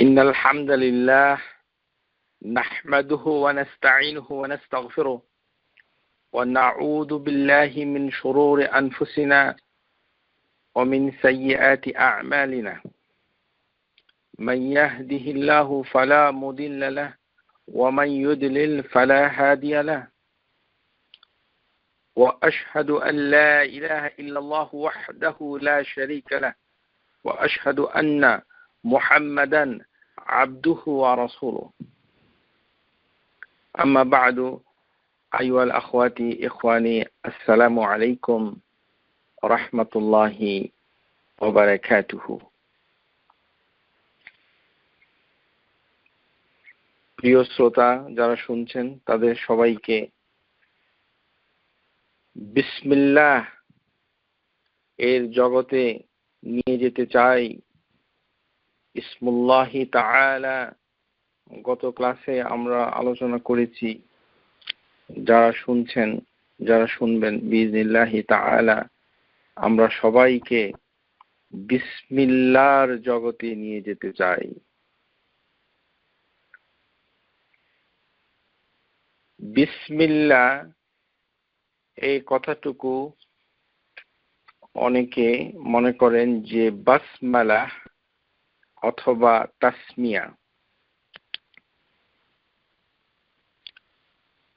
إن الحمد لله نحمده ونستعينه ونستغفره ونعوذ بالله من شرور أنفسنا ومن سيئات أعمالنا من يهده الله فلا مضل له ومن يضلل فلا هادي له وأشهد أن لا إله إلا الله وحده لا شريك له وأشهد أن محمدا عبده ورسوله أما بعد أيها الأخوات إخواني السلام عليكم ورحمة الله وبركاته প্রিয় শ্রোতা যারা শুনছেন তাদের সবাইকে বিসমিল্লাহ এর জগতে নিয়ে যেতে চাই। ইসমুল্লাহি তাআলা গত ক্লাসে আমরা আলোচনা করেছি, যারা শুনছেন যারা শুনবেন বিইজনিল্লাহি তাআলা আমরা সবাইকে বিসমিল্লাহর জগতে নিয়ে যেতে চাই। বিসমিল্লাহ এই কথাটুকু অনেকে মনে করেন যে বাসমালা অথবা তাসমিয়া।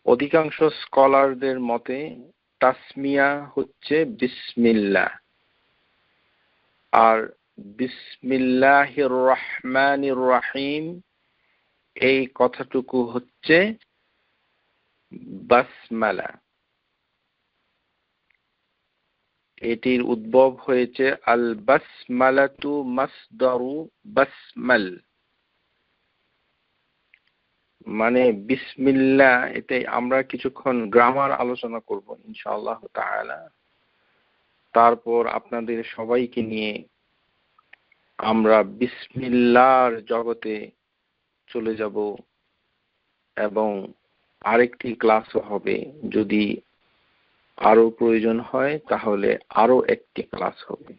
অধিকাংশ স্কলারদের মতে তাসমিয়া হচ্ছে বিসমিল্লাহ, আর বিসমিল্লাহির রহমানির রহিম এই কথাটুকু হচ্ছে বাসমালা। এটির উদ্ভব হয়েছে আল বাসমালাতু মাসদারু বাসমাল, মানে বিসমিল্লাহ। এটাই আমরা কিছুক্ষণ গ্রামার আলোচনা করব ইনশাআল্লাহ তাআলা। তারপর আপনাদের সবাইকে নিয়ে আমরা বিসমিল্লাহর জগতে চলে যাব এবং আরেকটি ক্লাসও হবে। যদি আরো প্রয়োজন হয় তাহলে আরো একটি ক্লাস হবে।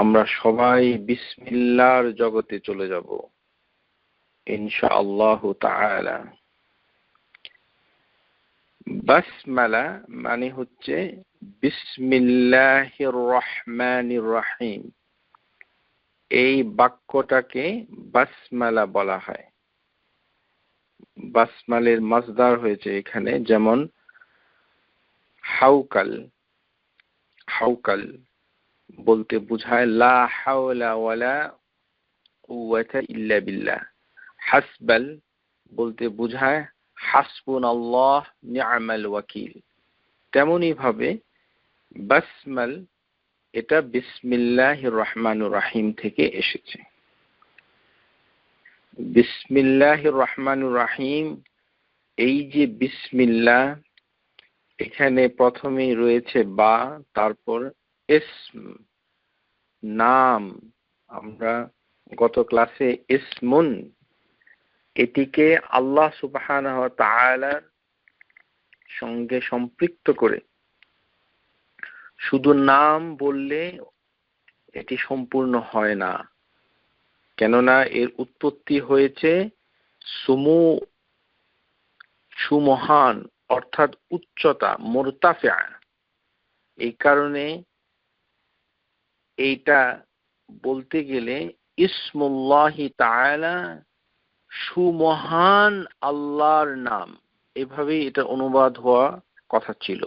আমরা সবাই বিসমিল্লাহর জগতে চলে যাব ইনশাআল্লাহ তাআলা। বাসমালা মানে হচ্ছে বিসমিল্লাহির রহমানির রহিম। এই বাক্যটাকে বাসমালা বলা হয়। বাসমালের মাসদার হয়েছে এখানে, যেমন হাউকাল। হাউকাল বলতে বোঝায় লা হাওলা ওয়ালা কুওয়াতা ইল্লা বিল্লাহ। হাসবাল বলতে বোঝায় হাসবুনাল্লাহ নি'মাল ওয়াকিল। তেমনি ভাবে বাসমাল এটা বিসমিল্লাহির রহমানির রহিম থেকে এসেছে। বিসমিল্লাহির রহমানির রহিম, এই যে বিসমিল্লাহ, এখানে প্রথমেই রয়েছে বা, তারপর ইসম নাম। আমরা গত ক্লাসে ইসমুন এটিকে আল্লাহ সুবহানাহু ওয়া তাআলার সঙ্গে সম্পৃক্ত করে শুধু নাম বললে এটি সম্পূর্ণ হয় না, কেননা এর উৎপত্তি হয়েছে সুমু, সুমহান অর্থাৎ উচ্চতা, মুরতাফিআ। এই কারণে এইটা বলতে গেলে ইসমুল্লাহি তাআলা সুমহান আল্লাহর নাম, এভাবেই এটা অনুবাদ হওয়া কথা ছিল।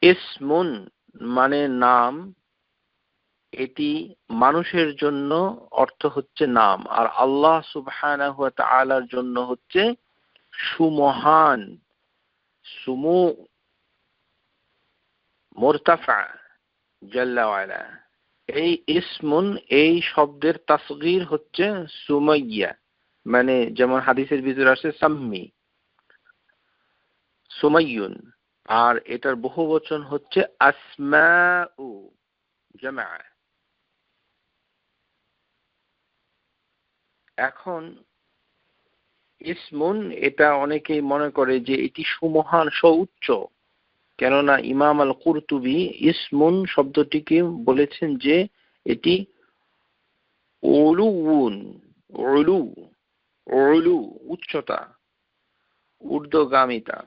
ইসমুন মানে নাম, এটি মানুষের জন্য অর্থ হচ্ছে নাম, আর আল্লাহ সুবহানাহু ওয়া তাআলার জন্য হচ্ছে সুমহান, সুমু, মুরতাফা জাল্লা ওয়ালা। এই ইসমুন এই শব্দের তাসগীর হচ্ছে সুমাইয়া, মানে যেমন হাদিসের ভিতরে আছে সাম্মি, সুমাইয়ুন। আর এটার বহুবচন হচ্ছে আসমাউ, জামা। এখন ইসমুন এটা অনেকেই মনে করে যে এটি সুমহান, সুউচ্চ, কেননা ইমাম আল কুরতুবী ইসমুন শব্দটিকে বলেছেন যে এটি উলুউন, উলু, উলু উচ্চতা, ঊর্ধ্বগামিতা,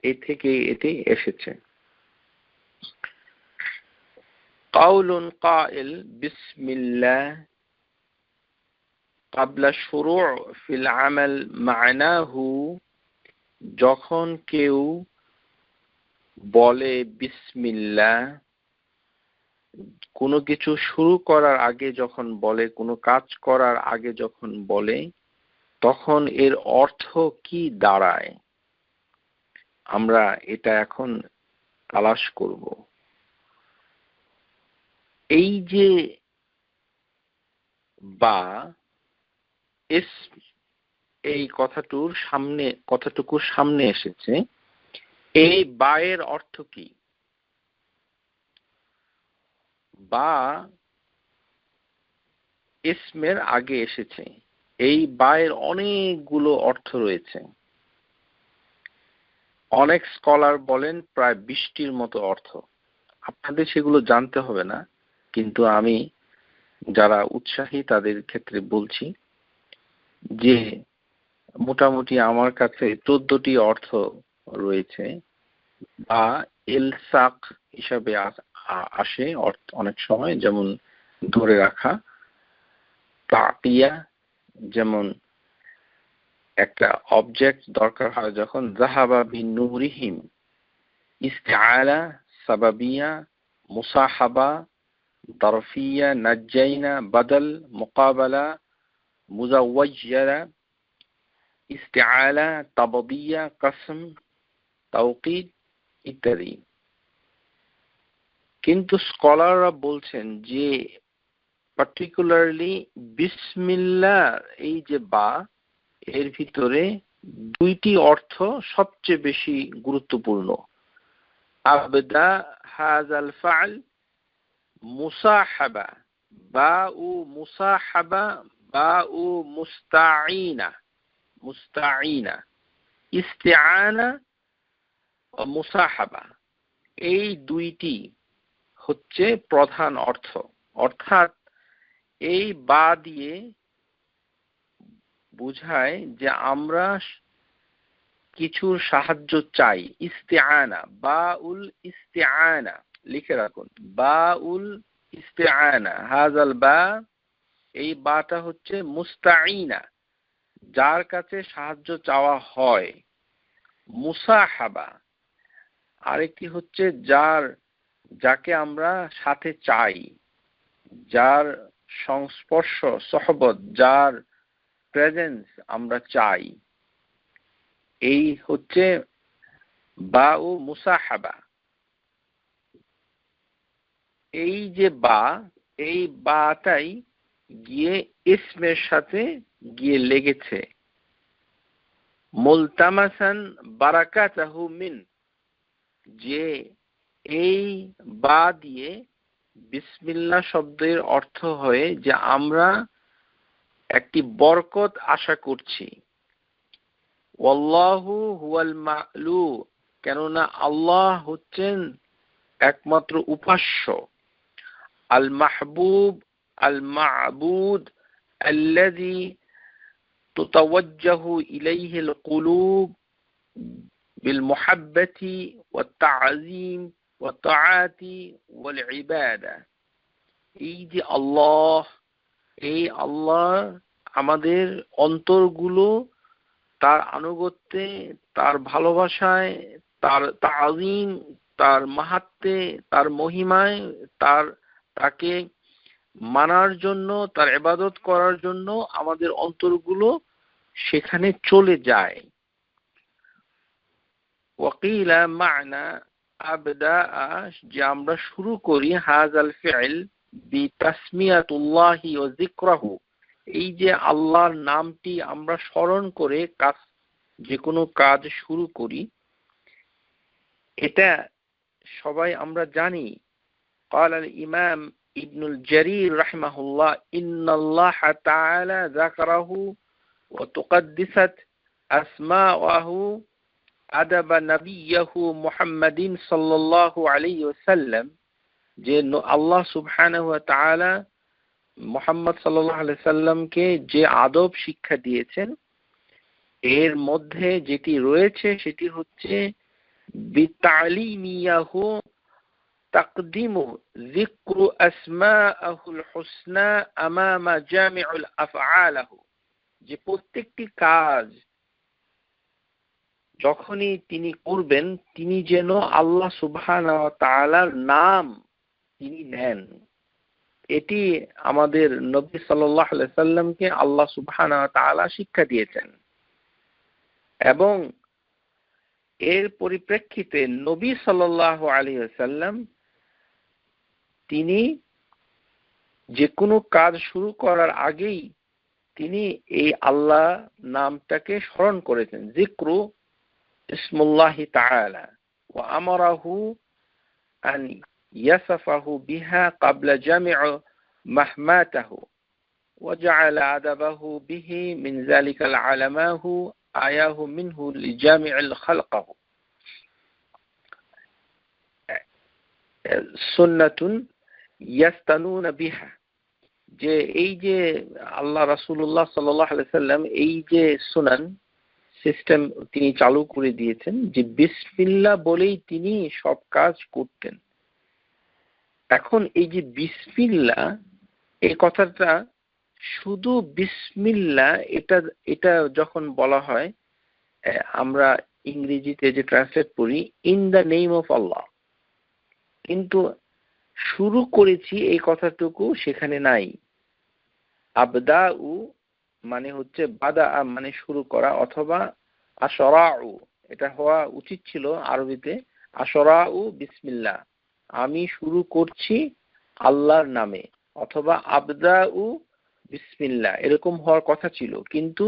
এ থেকে এটি এসেছে। কাউলুন কাইল বিসমিল্লাহ ক্বাবলা শুরু' ফিল আমাল মা'নাহু, যখন কেউ বলে বিসমিল্লাহ, কোনো কিছু শুরু করার আগে যখন বলে, কোনো কাজ করার আগে যখন বলে, তখন এর অর্থ কি দাঁড়ায়, আমরা এটা এখন তালাশ করব। এই যে বা এই কথাটুকুর সামনে এসেছে, এই বায়ের অর্থ কি? বা ইসমের আগে এসেছে, এই বায়ের অনেকগুলো অর্থ রয়েছে। অনেক স্কলার বলেন প্রায় 20টির মতো অর্থ। আপনাদের সেগুলো জানতে হবে না, কিন্তু আমি যারা উৎসাহী তাদের ক্ষেত্রে বলছি যে মোটামুটি আমার কাছে 14টি অর্থ রয়েছে। বা এলসাক হিসাবে আসে অনেক সময়, যেমন ধরে রাখা। তাকিয়া, যেমন একটা অবজেক্ট দরকার হয় যখন, যাহাবা বিনূরিহিম। ইস্তিআলা সাবাবিয়া, মুসাহাবা দরফিয়া, নাজ্জাইনা বাদল, মুকাবালা মুজাওয়াজ্জারা, ইস্তিআলা তাবদিয়া, কসম, তাওকীদ ইত্যাদি। কিন্তু স্কলাররা বলছেন যে পার্টিকুলারলি বিসমিল্লাহ এই যে বা, এর ভিতরে 2টি অর্থ সবচেয়ে বেশি গুরুত্বপূর্ণ। আবদা হাযাল ফা'ল মুসাহাবা, বাউ মুসাহাবা, বাউ মুস্তাঈনা, মুস্তাঈনা, ইস্তিআনা ও মুসাহাবা, এই 2টি হচ্ছে প্রধান অর্থ। অর্থাৎ এই বা দিয়ে বোঝায় যে আমরা কিছুর সাহায্য চাই। ইস্তিআনা, বাউল ইস্তিআনা লিখে রাখুন, বাউল ইস্তিআনা, হাযাল বা, এই বাটা হচ্ছে মুস্তাঈনা, যার কাছে সাহায্য চাওয়া হয়। মুসাহাবা আরেকটি হচ্ছে যাকে আমরা সাথে চাই, যার সংস্পর্শ, সহবত, যার প্রেজেন্স আমরা চাই, এই হচ্ছে বা ও মুসাহাবা। এই যে বা, এই বাটাই গিয়ে ইসমের সাথে গিয়ে লেগেছে। মুলতামাসান বারাকাতাহু মিন, যে এই বা দিয়ে বিসমিল্লাহ শব্দের অর্থ হয় যে আমরা একটি বরকত আশা করছি। ওয়াল্লাহু হুয়াল মা'লু, কেননা আল্লাহ হচ্ছেন একমাত্র উপাস্য। আল মাহবুব আল মা'বুদ আল্লাযী তুতাওয়াজ্জাহু ইলাইহিল কুলুব বিল মুহাব্বাতি ওয়াত তা'যীম ওয়াত তাআতি ওয়াল ইবাদা। এই যে আল্লাহ, এই আল্লাহ আমাদের অন্তরগুলো তার আনুগত্যে, তার ভালোবাসায়, তার তাযীম, তার মাহাত্ম্যে, তার মহিমায়, তাকে মানার জন্য, তার ইবাদত করার জন্য আমাদের অন্তরগুলো সেখানে চলে যায়। ওয়াকিলা মা'না আবদা, যে আমরা শুরু করি হাযাল ফি'ল বিতাসমিয়াতুল্লাহি ওয়া যিকরাহু, এই যে আল্লাহর নামটি আমরা স্মরণ করে যে কোনো কাজ শুরু করি, এটা সবাই আমরা জানি। قال الإمام ابن الجرير رحمه الله إن الله تعالى ذكره وتقدست أسماءه أدب نبيه محمد صلى الله عليه وسلم, যে আল্লাহ সুবহানাহু ওয়া তাআলা মুহাম্মদ সাল্লাল্লাহু আলাইহি সাল্লামকে যে আদব শিক্ষা দিয়েছেন এর মধ্যে যেটি রয়েছে সেটি হচ্ছে বিতালিমিয়াহু তাকদিমু যিকরু আসমাআহুল হুসনা আমামা জামিউল আফআলাহু, যে প্রত্যেকটি কাজ যখনই তিনি করবেন তিনি যেন আল্লাহ সুবহানাহু ওয়া তাআলার নাম তিনি নেন। এটি আমাদের নবী সাল্লাল্লাহু আলাইহি সাল্লামকে আল্লাহ সুবহানাহু ওয়া তাআলা শিক্ষা দিয়েছেন এবং এর পরিপ্রেক্ষিতে নবী সাল্লাল্লাহু আলাইহি ওয়াসাল্লাম তিনি যে কোনো কাজ শুরু করার আগেই তিনি এই আল্লাহ নামটাকে স্মরণ করেছেন, যিকরু ইসমুল্লাহি তাআলা, ওয়া আমারাহু আন ইয়াসাফাহু বিহা ক্বাবলা জামিউ মাহমাতাহু ওয়া জাআলা আদাবাহু বিহি মিন যালিকাল আলামাহু আয়াহু মিনহু লিজামিউল খালকাহু সুন্নাতুন ইয়াস্তানুনা বিহা। যে এই যে আল্লাহ রাসূলুল্লাহ সাল্লাল্লাহু আলাইহি সাল্লাম এই যে সুনান সিস্টেম তিনি চালু করে দিয়েছেন যে বিসমিল্লাহ বলেই তিনি সব কাজ করতেন। এখন এই যে বিসমিল্লাহ এই কথাটা শুধু বিসমিল্লাহ এটা যখন বলা হয় আমরা ইংরেজিতে যে ট্রান্সলেট করি ইন দ্য নেম অফ আল্লাহ, কিন্তু শুরু করেছি এই কথাটুকু সেখানে নাই। আবদাউ মানে হচ্ছে বাদা মানে শুরু করা, অথবা আশরাউ এটা হওয়া উচিত ছিল আরবিতে, আশরাউ বিসমিল্লাহ আমি শুরু করছি আল্লাহর নামে, অথবা আবদাউ বিসমিল্লাহ এরকম হওয়ার কথা ছিল, কিন্তু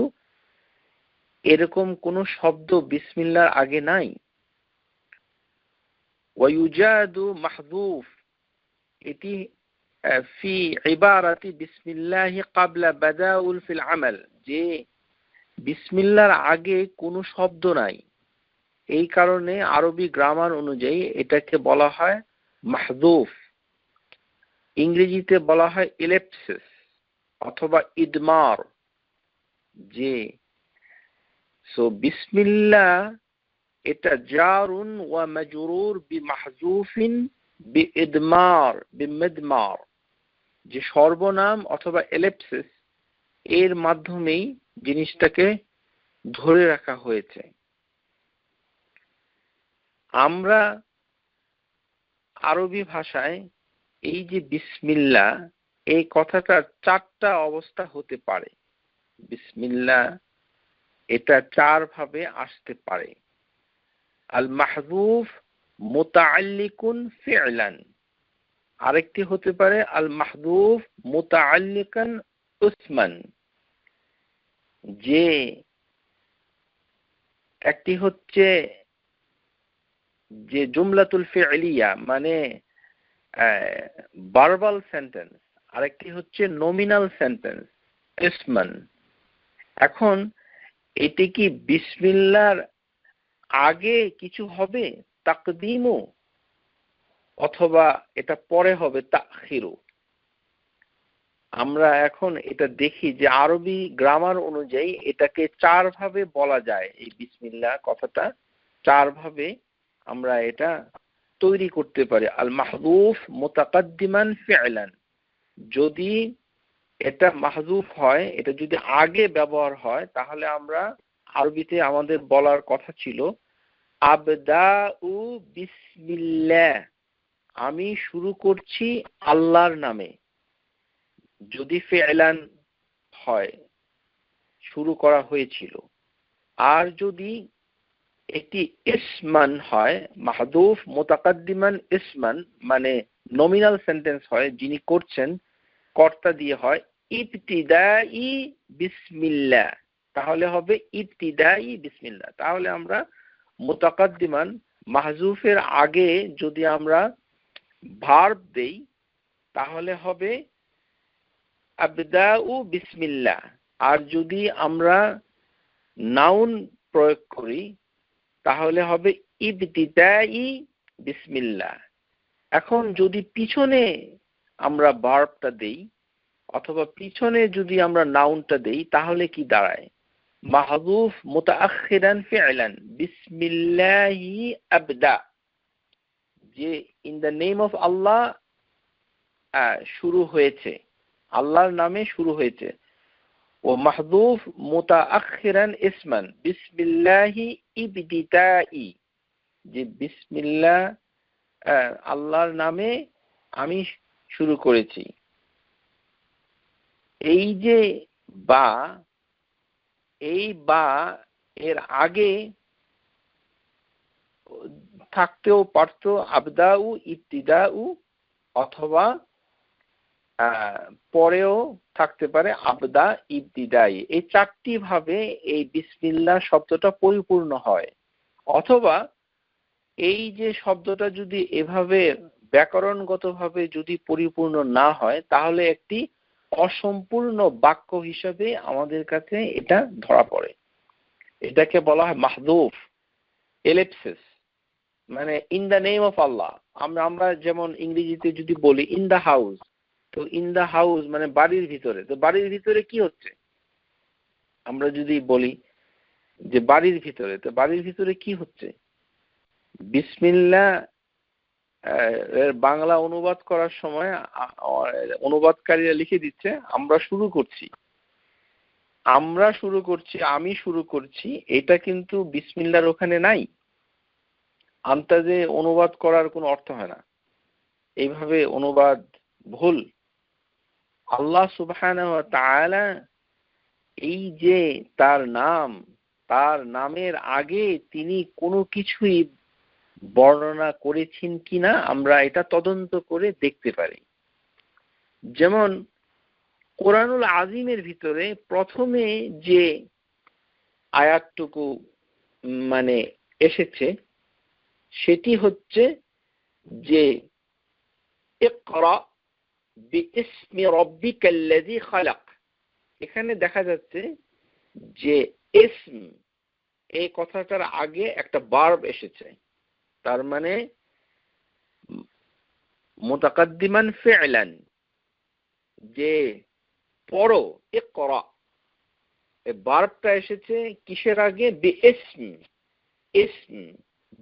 এরকম কোন শব্দ বিসমিল্লাহর আগে নাই। ওয়ায়ুজাদু মাহযুফ এটি ফি ইবারাতি বিসমিল্লাহি ক্বাবলা বাদাউল ফিল আমাল, যে বিসমিল্লাহর আগে কোনো শব্দ নাই, এই কারণে আরবি গ্রামার অনুযায়ী এটাকে বলা হয় মাহযুফ। ইংরেজিতে বলা হয় ইলিপসিস অথবা ইদমার। যে সো বিসমিল্লাহ এটা জারুন ওয়া মাজরুর বিমাহযুফিন বিইদমার বিমিদমার, যে সর্বনাম অথবা এলিপসিস এর মাধ্যমেই জিনিসটাকে ধরে রাখা হয়েছে। আমরা আরবি ভাষায় এই যে বিসমিল্লাহ এই কথাটার চারটা অবস্থা হতে পারে। বিসমিল্লাহ এটা চার ভাবে আসতে পারে। আল মাহযুফ মুতাআল্লিকুন ফি'লান, আরেকটি হতে পারে আল মাহযুফ মুতাআল্লিকান ইসমান, যে একটি হচ্ছে যে জুমলাতুল ফি'লিয়া মানে ভার্বাল সেন্টেন্স, আরেকটি হচ্ছে নমিনাল সেন্টেন্স ইসমান। এখন এটি কি বিসমিল্লাহর আগে কিছু হবে তাকদিমু, অথবা এটা পরে হবে তাখিরু? আমরা এখন এটা দেখি যে আরবি গ্রামার অনুযায়ী এটাকে চার ভাবে বলা যায়। এই বিসমিল্লাহ কথাটা চার ভাবে আমরা এটা তৈরি করতে পারি। আল মাহযুফ মুতাকাদ্দিমান ফি'লান, যদি এটা মাহযুফ হয়, এটা যদি আগে ব্যবহার হয়, তাহলে আমরা আরবিতে আমাদের বলার কথা ছিল আবদাউ বিসমিল্লাহ, আমি শুরু করছি আল্লাহর নামে। যদি ফি'লান হয় শুরু করা হয়েছিল, আর যদি এটি ইসমান হয় মাহযুফ মুতাকাদ্দিমান ইসমান মানে নমিনাল সেন্টেন্স হয়, যিনি করছেন কর্তা দিয়ে হয় ইবতিদাই বিসমিল্লাহ, তাহলে হবে ইবতিদাই বিসমিল্লাহ। তাহলে আমরা মুতাকাদ্দিমান মাহযুফের আগে যদি আমরা ভার্ব দেই তাহলে হবে আবদাউ বিসমিল্লাহ, আর যদি আমরা নাউন প্রয়োগ করি তাহলে হবে ইবতিদাই বিসমিল্লাহ। এখন যদি পিছনে আমরা ভার্বটা দেই অথবা পিছনে যদি আমরা নাউনটা দেই তাহলে কি দাঁড়ায়? মাহযুফ মুতাআখিরান ফি'লান বিসমিল্লাহি আবদা, যে ইন দ্য নেম অফ আল্লাহ শুরু হয়েছে, আল্লাহর নামে শুরু হয়েছে। ও মাহযুফ মুতাআখিরান ইসমান বিসমিল্লাহি ইবতিদাই, যে বিসমিল্লাহ আল্লাহর নামে আমি শুরু করেছি। এই যে বা, এই বা এর আগে থাকতেও পারত আবদাউ ইবতিদাউ, অথবা পরেও থাকতে পারে আবদা ইবতিদাই। এই চারটি ভাবে এই বিসমিল্লাহ শব্দটা পরিপূর্ণ হয়। অথবা এই যে শব্দটা যদি এভাবে ব্যাকরণগতভাবে যদি পরিপূর্ণ না হয় তাহলে একটি অসম্পূর্ণ বাক্য হিসেবে আমাদের কাছে এটা ধরা পড়ে। এটাকে বলা হয় মাহযুফ, এলিপসিস, মানে ইন দ্য নেম অফ আল্লাহ। আমরা যেমন ইংরেজিতে যদি বলি ইন দ্য হাউস, তো ইন দ্য হাউস মানে বাড়ির ভিতরে। তো বাড়ির ভিতরে কি হচ্ছে? আমরা যদি বলি যে বাড়ির ভিতরে, তো বাড়ির ভিতরে কি হচ্ছে? বিসমিল্লাহ এর বাংলা অনুবাদ করার সময় অনুবাদকারীরা লিখে দিচ্ছে আমরা শুরু করছি, আমরা শুরু করছি, আমি শুরু করছি, এটা কিন্তু বিসমিল্লাহর ওখানে নাই। আন্তাজে অনুবাদ করার কোনো অর্থ হয় না, এইভাবে অনুবাদ ভুল। আল্লাহ সুবহানাহু ওয়া তাআলা এই যে তার নাম, তার নামের আগে তিনি কোনো কিছুই বর্ণনা করেছেন কিনা আমরা এটা তদন্ত করে দেখতে পারি। যেমন কোরআনুল আজিমের ভিতরে প্রথমে যে আয়াতটুকু মানে এসেছে সেটি হচ্ছে যে ইকরা বিইসমি রাব্বিকাল্লাযী খালাক। এখানে দেখা যাচ্ছে যে ইসম, এই কথাটার আগে একটা ভার্ব এসেছে, তার মানে মুতাকাদ্দিমান ফি'লান, যে পড়ো, ইকরা, এই ভার্বটা এসেছে কিসের আগে? বিইসম, ইসম,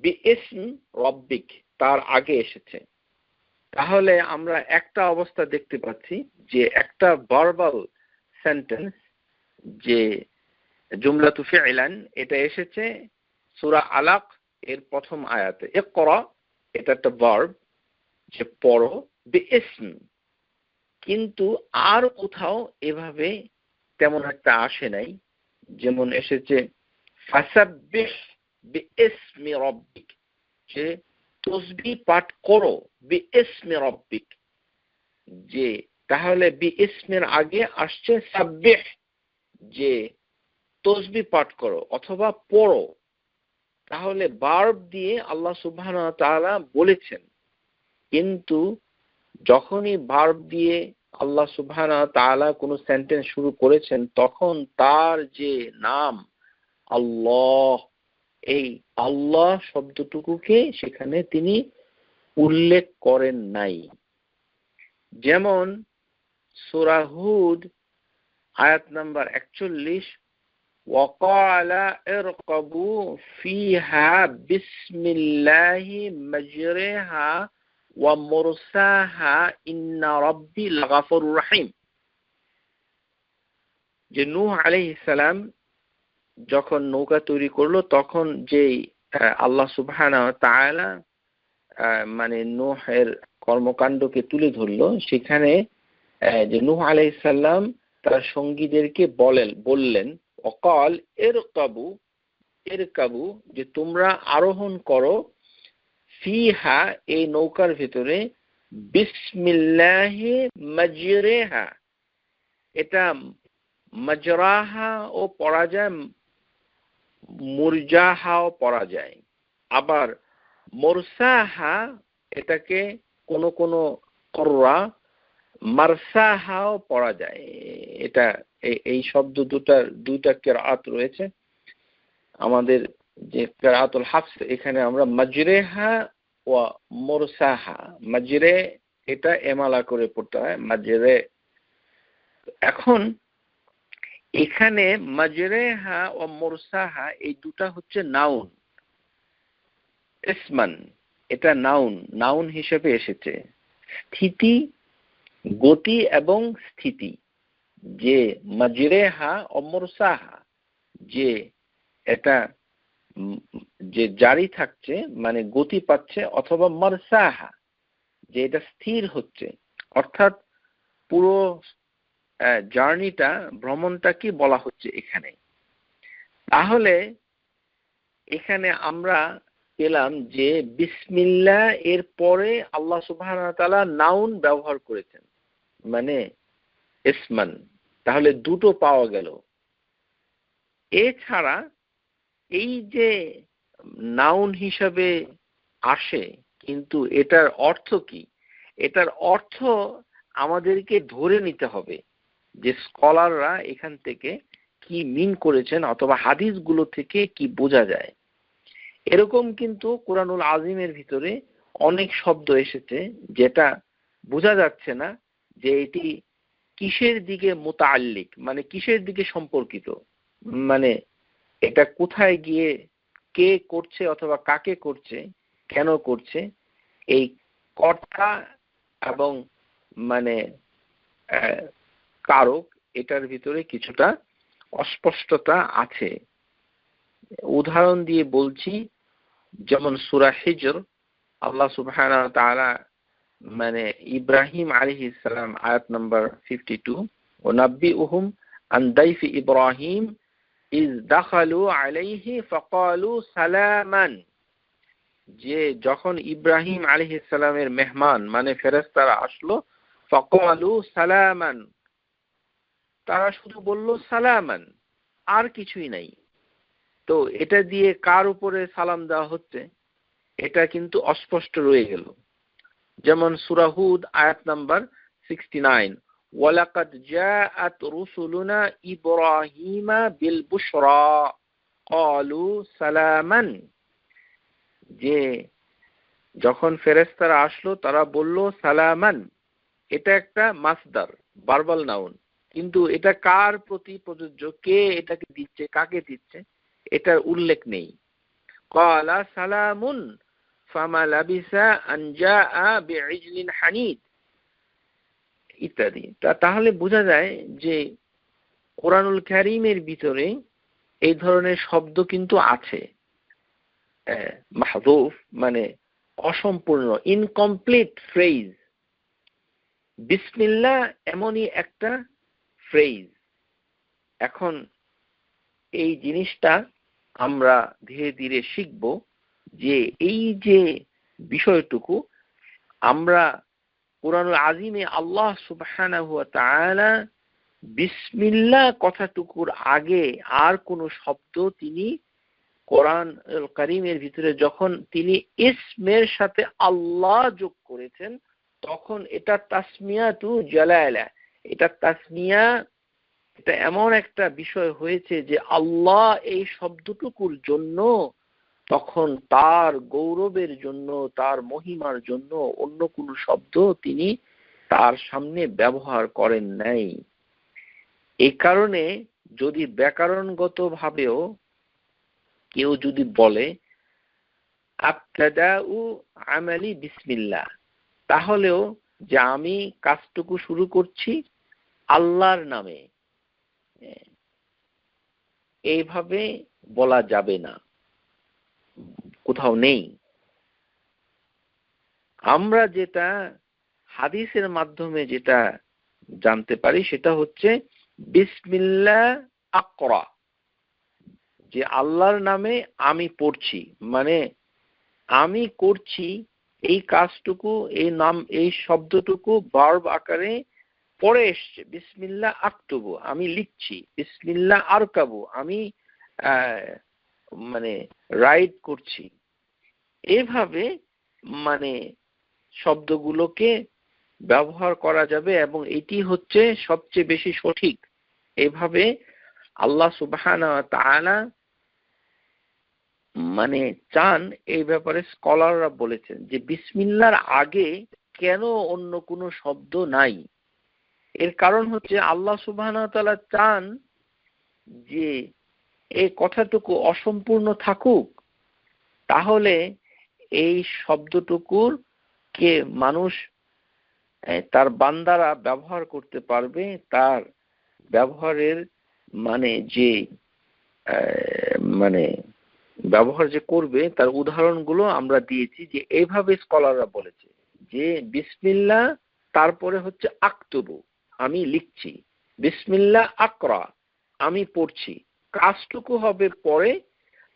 বিইসম রাব্বিক, তার আগে এসেছে। তাহলে আমরা একটা অবস্থা দেখতে পাচ্ছি যে একটা ভার্বাল সেন্টেন্স, যে জুমলাতু ফি'লান, এটা এসেছে সূরা আলাক এর প্রথম আয়াতে। ইকরা এটা একটা ভার্ব, যে পড়ো, বিইসম। কিন্তু আর কোথাও এভাবে তেমন একটা আসে নাই। যেমন এসেছে ফাসাব্বিহ বিইসমি রাব্বিক, যে তসবিহ পাঠ করো, বিইসমি রাব্বিক, যে তাহলে বিইসমের আগে আসছে সাব্বিহ, যে তসবিহ পাঠ করো অথবা পড়ো। তাহলে ভার্ব দিয়ে আল্লাহ সুবহানাহু ওয়া তাআলা বলেছেন, কিন্তু যখনই ভার্ব দিয়ে আল্লাহ সুবহানাহু ওয়া তাআলা কোনো সেন্টেন্স শুরু করেছেন তখন তার যে নাম আল্লাহ, এই আল্লাহ শব্দটুকুকে সেখানে তিনি উল্লেখ করেন নাই। যেমন সূরা হুদ আয়াত নাম্বার 41, وقال اركبوا فيها بسم الله مجريها ومرساها إن ربي لغفور رحيم। যে নূহ আলাইহিস সালাম যখন নৌকা তৈরি করলো তখন যে আল্লাহ সুবহানাহু ওয়া তাআলা মানে নূহের কর্মকাণ্ডকে তুলে ধরলো, সেখানে যে নূহ আলাইহিস সালাম তার সঙ্গীদেরকে বললেন অকাল ইরকাবু, ইরকাবু, যে তোমরা আরোহণ করো, ফিহা এই নৌকার ভিতরে, বিসমিল্লাহি মাজরিহা, এটা মাজরাহা ও পড়া যায়, মুরজাহাও পড়া যায়, আবার মুরসাহা এটাকে কোন কোন করা মারসাহাও পড়া যায়। এটা এই শব্দ দুইটা কিরাআত রয়েছে আমাদের, যে কিরাআতুল হাফস, এখানে আমরা মাজরেহা ওয়া মুরসাহা, মাজরে এটা এমালা করে পড়তে হয়, মাজরে, এখন এখানে মাজরেহা ও মুরসাহা এই দুটা হচ্ছে নাউন, ইসমান, এটা নাউন হিসেবে এসেছে। স্থিতি, গতি এবং স্থিতি, যে মাজরেহা ও মুরসাহা, যে এটা যে জারি থাকছে মানে গতি পাচ্ছে, অথবা মারসাহা, যে এটা স্থির হচ্ছে, অর্থাৎ পুরো জার্নিটা, ভ্রমণটা কি বলা হচ্ছে এখানে। তাহলে এখানে আমরা পেলাম যে বিসমিল্লাহ এর পরে আল্লাহ সুবহানাহু ওয়া তাআলা নাউন ব্যবহার করেছেন, মানে ইসমান। তাহলে দুটো পাওয়া গেল। এছাড়া এই যে নাউন হিসাবে আসে, কিন্তু এটার অর্থ কি? এটার অর্থ আমাদেরকে ধরে নিতে হবে যে স্কলাররা এখান থেকে কি মিন করেছেন, অথবা হাদিসগুলো থেকে কি বোঝা যায়। এরকম কিন্তু কোরআনুল আজিমের ভিতরে অনেক শব্দ এসেছে যেটা বোঝা যাচ্ছে না যে এটি কিসের দিকে মুতাআল্লিক, মানে কিসের দিকে সম্পর্কিত, মানে এটা কোথায় গিয়ে কে করছে অথবা কাকে করছে, কেন করছে। এই কর্তা এবং মানে কারক, এটার ভিতরে কিছুটা অস্পষ্টতা আছে। উদাহরণ দিয়ে বলছি, যেমন সূরা হিজর, আল্লাহ সুবহানাহু ওয়া তাআলা মানে ইব্রাহিম আলাইহিস সালাম আয়াত নাম্বার 52, ওয়ানাব্বিউহুম আন দাইফি ইব্রাহিম ইজ দাখালু আলাইহি ফাকালু সালামান, যে যখন ইব্রাহিম আলাইহিস সালামের মেহমান মানে ফেরেশতারা আসলো, ফাকালু সালামান, তারা শুধু বলল সালামান, আর কিছুই নাই। তো এটা দিয়ে কার উপরে সালাম দেওয়া হচ্ছে এটা কিন্তু অস্পষ্ট রয়ে গেল। যেমন সূরা হুদ আয়াত নাম্বার 69, ওয়ালাকাদ জাআত রুসুলুনা ইব্রাহিমা বিল বুশরা ক্বালু সালামান, যে যখন ফেরেশতারা আসলো তারা বলল সালামান। এটা একটা মাসদার, ভার্বাল নাউন, কিন্তু এটা কার প্রতি প্রযোজ্য, কে এটাকে দিচ্ছে, কাকে দিচ্ছে, এটার উল্লেখ নেই। ক্বালা সালামুন ফামা লাবিসা আন জাআ বিইজলিন হানিদ ইত্যাদি। তাহলে বোঝা যায় যে কোরআনুল কারীমের ভিতরে এই ধরনের শব্দ কিন্তু আছে, মাহযুফ মানে অসম্পূর্ণ, ইনকমপ্লিট ফ্রেজ। বিসমিল্লাহ এমনই একটা ফ্রেজ। এখন এই জিনিসটা আমরা ধীরে ধীরে শিখব যে এই যে বিষয়টুকু আমরা কোরআনুল আযীমে আল্লাহ সুবহানাহু ওয়া তাআলা বিসমিল্লাহ কথাটুকুর আগে আর কোন শব্দ তিনি কোরআনুল কারীমের ভিতরে যখন তিনি ইসমের সাথে আল্লাহ যোগ করেছেন, তখন এটা তাসমিয়াতু জালালা, এটা তাসমিয়া, এটা এমন একটা বিষয় হয়েছে যে আল্লাহ এই শব্দটুকুর জন্য তখন তার গৌরবের জন্য, তার মহিমার জন্য অন্য কোনো শব্দ তিনি তার সামনে ব্যবহার করেন নাই। এই কারণে যদি ব্যাকরণগত ভাবেও কেউ যদি বলে আবতাদাউ আমালি বিসমিল্লাহ, তাহলেও যে আমি কাজটুকু শুরু করছি আল্লাহর নামে, এইভাবে বলা যাবে না, কোথাও নেই। আমরা যেটা হাদিসের মাধ্যমে যেটা জানতে পারি সেটা হচ্ছে বিসমিল্লাহ আকরা, যে আল্লাহর নামে আমি পড়ছি, মানে আমি করছি এই কাজটুকু, এই নাম, এই শব্দটুকু ভার্ব আকারে পরে এসছে। বিসমিল্লাহ আকতুবু, আমি লিখছি। বিসমিল্লাহ আরকাবু, আমি মানে রাইড করছি। এভাবে মানে শব্দগুলোকে ব্যবহার করা যাবে এবং এটি হচ্ছে সবচেয়ে বেশি সঠিক। এভাবে আল্লাহ সুবহানাহু ওয়া তাআলা মানে চান, এই ব্যাপারে স্কলাররা বলেছেন যে বিসমিল্লাহর আগে কেন অন্য কোনো শব্দ নাই। এর কারণ হচ্ছে আল্লাহ সুবহানাহু ওয়া তাআলা চান যে এই কথাটুকু অসম্পূর্ণ থাকুক, তাহলে এই শব্দটুকুর কে মানুষ তার বান্দারা ব্যবহার করতে পারবে। তার ব্যবহারের মানে যে মানে ব্যবহার যে করবে তার উদাহরণগুলো আমরা দিয়েছি, যে এইভাবে স্কলাররা বলেছে যে বিসমিল্লাহ, তারপরে হচ্ছে আক্তুবু, আমি লিখছি, বিসমিল্লাহ আকরা, আমি পড়ছি, কাজটুকু হবে পরে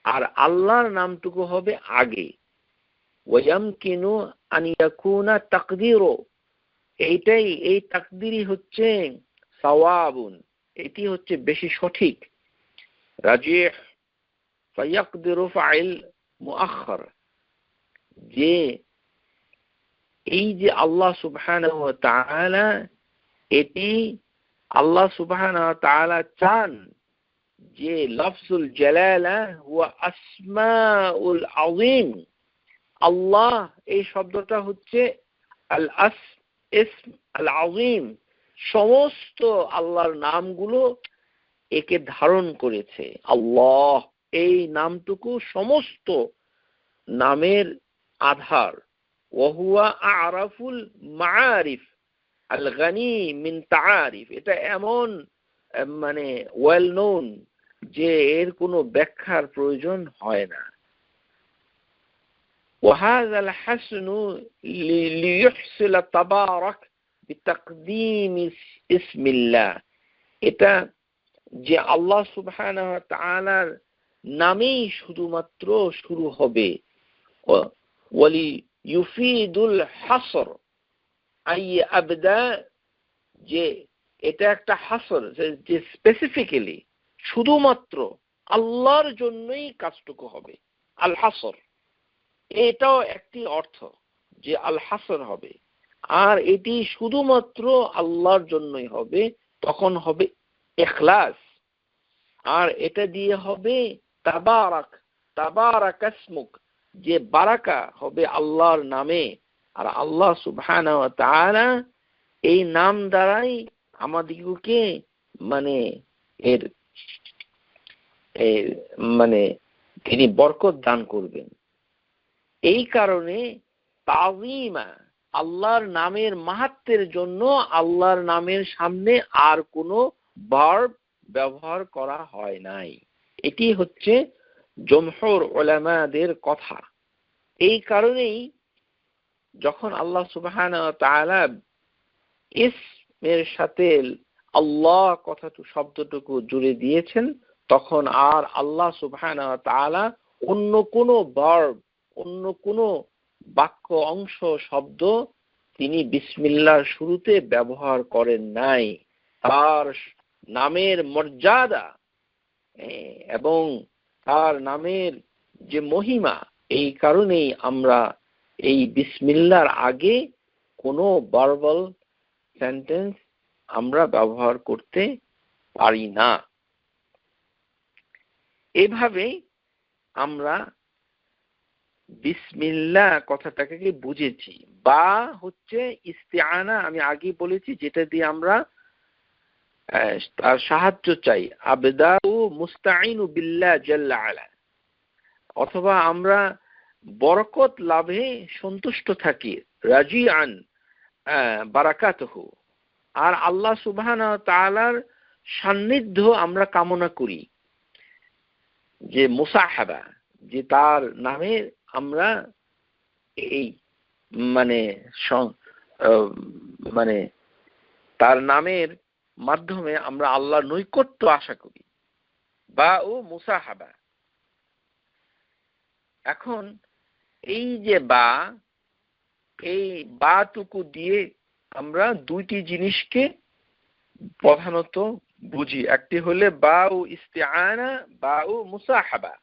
আর আল্লাহর নামটুকু হবে আগে। ওয়ায়ামকিনু আন ইয়াকুনা তাকদিরু, এইটাই, এই তাকদিরই হচ্ছে সাওয়াবুন, এটি হচ্ছে বেশি সঠিক। রাজিহ ফায়াকদিরু ফাইল মুআখখার, যে এই যে আল্লাহ সুবহানাহু ওয়া তাআলা, এটি আল্লাহ সুবহানাহু ওয়া তাআলা চান যে লফজুল জালালা ওয়া আসমাউল আযীম, আল্লাহ এই শব্দটা হচ্ছে আল ইসম আল আযীম, সমস্ত আল্লাহর নামগুলো একে ধারণ করেছে। আল্লাহ এই নামটুকু সমস্ত নামের আধার। ওয়া হুয়া আ'রাফুল মাআরিফ আল গানি মিন তাআরিফ, এটা এমন মানে ওয়েল নোন যে এর কোনো ব্যাখ্যার প্রয়োজন হয় না। وهذا الحسن ليحصل تبارك بتقديم اسم الله, এটা যে আল্লাহ সুবহানাহু ওয়া তাআলার নামেই শুধুমাত্র শুরু হবে। ওয়ালি ইউফিদুল হাসর আই আবদা, যে এটা একটা হাসর, যে স্পেসিফিক্যালি শুধুমাত্র আল্লাহর জন্যই কাজটুকু হবে। আল হাসর, এটাও একটি অর্থ যে আল হাসর হবে, আর এটি শুধুমাত্র আল্লাহর জন্যই হবে, তখন হবে ইখলাস। আর এটা দিয়ে হবে তাবারাক, তাবারাক ইসমুক, যে বারাকা হবে আল্লাহর নামে। আর আল্লাহ সুবহানাহু ওয়া তাআলা এই নাম দ্বারাই আমাদিগকে মানে এর মানে তিনি বরকত দান করবেন। এই কারণে তাযীমা, আল্লাহর নামের মাহাত্ম্যের জন্য আল্লাহর নামের সামনে আর কোনো ভার্ব ব্যবহার করা হয় নাই। এটি হচ্ছে জমহুর উলামাদের কথা। এই কারণেই যখন আল্লাহ সুবহানাহু ওয়া তাআলা ইসমের সাথে আল্লাহ কথাটুকু শব্দটুকু জুড়ে দিয়েছেন, তখন আর আল্লাহ সুবহানাহু ওয়া তাআলা অন্য কোনো ভার্ব, অন্য কোনো বাক্য অংশ শব্দ তিনি বিসমিল্লাহর শুরুতে ব্যবহার করেন নাই। তার নামের মর্যাদা এবং তার নামের যে মহিমা, এই কারণেই আমরা এই বিসমিল্লাহর আগে কোনো ভার্বাল সেন্টেন্স আমরা ব্যবহার করতে পারি না। এভাবে আমরা বিসমিল্লাহ কথাটাকে বুঝেছি। বা হচ্ছে ইস্তিআনা, আমি আগেই বলেছি, যেটা দিয়ে আমরা তার সাহায্য চাই। আবদাউ মুস্তাঈনু বিল্লাহ জাল্লা আলা, অথবা আমরা বরকত লাভে সন্তুষ্ট থাকি, রাজিআন বারাকাতুহু, আর আল্লাহ সুবহানাহু ওয়া তাআলার সান্নিধ্য আমরা কামনা করি। যে মুসাহাবা, যে তার নামে আমরা এই মানে মানে তার নামের মাধ্যমে আমরা আল্লাহর নৈকট্য আশা করি, বা ও মুসাহাবা। এখন এই যে বা, এই বাটুকু দিয়ে আমরা দুইটি জিনিসকে প্রধানত বুঝি। একটি হলে বা ও ইস্তিআনা, বা ও মুসাহাবা।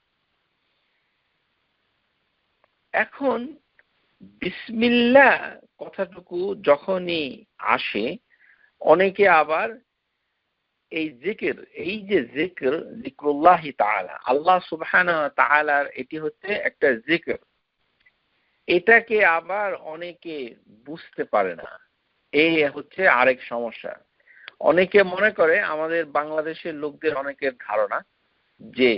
এখন বিসমিল্লাহ কথাটুকু যখনই আসে, অনেকে আবার এই জিকির, এই যে জিকির, জিকরুল্লাহি তাআলা, আল্লাহ সুবহানাহু ওয়া তাআলার এটি হচ্ছে একটা জিকির, এটাকে আবার অনেকে বুঝতে পারে না। এই হচ্ছে আরেক সমস্যা। অনেকে মনে করে, আমাদের বাংলাদেশের লোকদের অনেকের ধারণা যে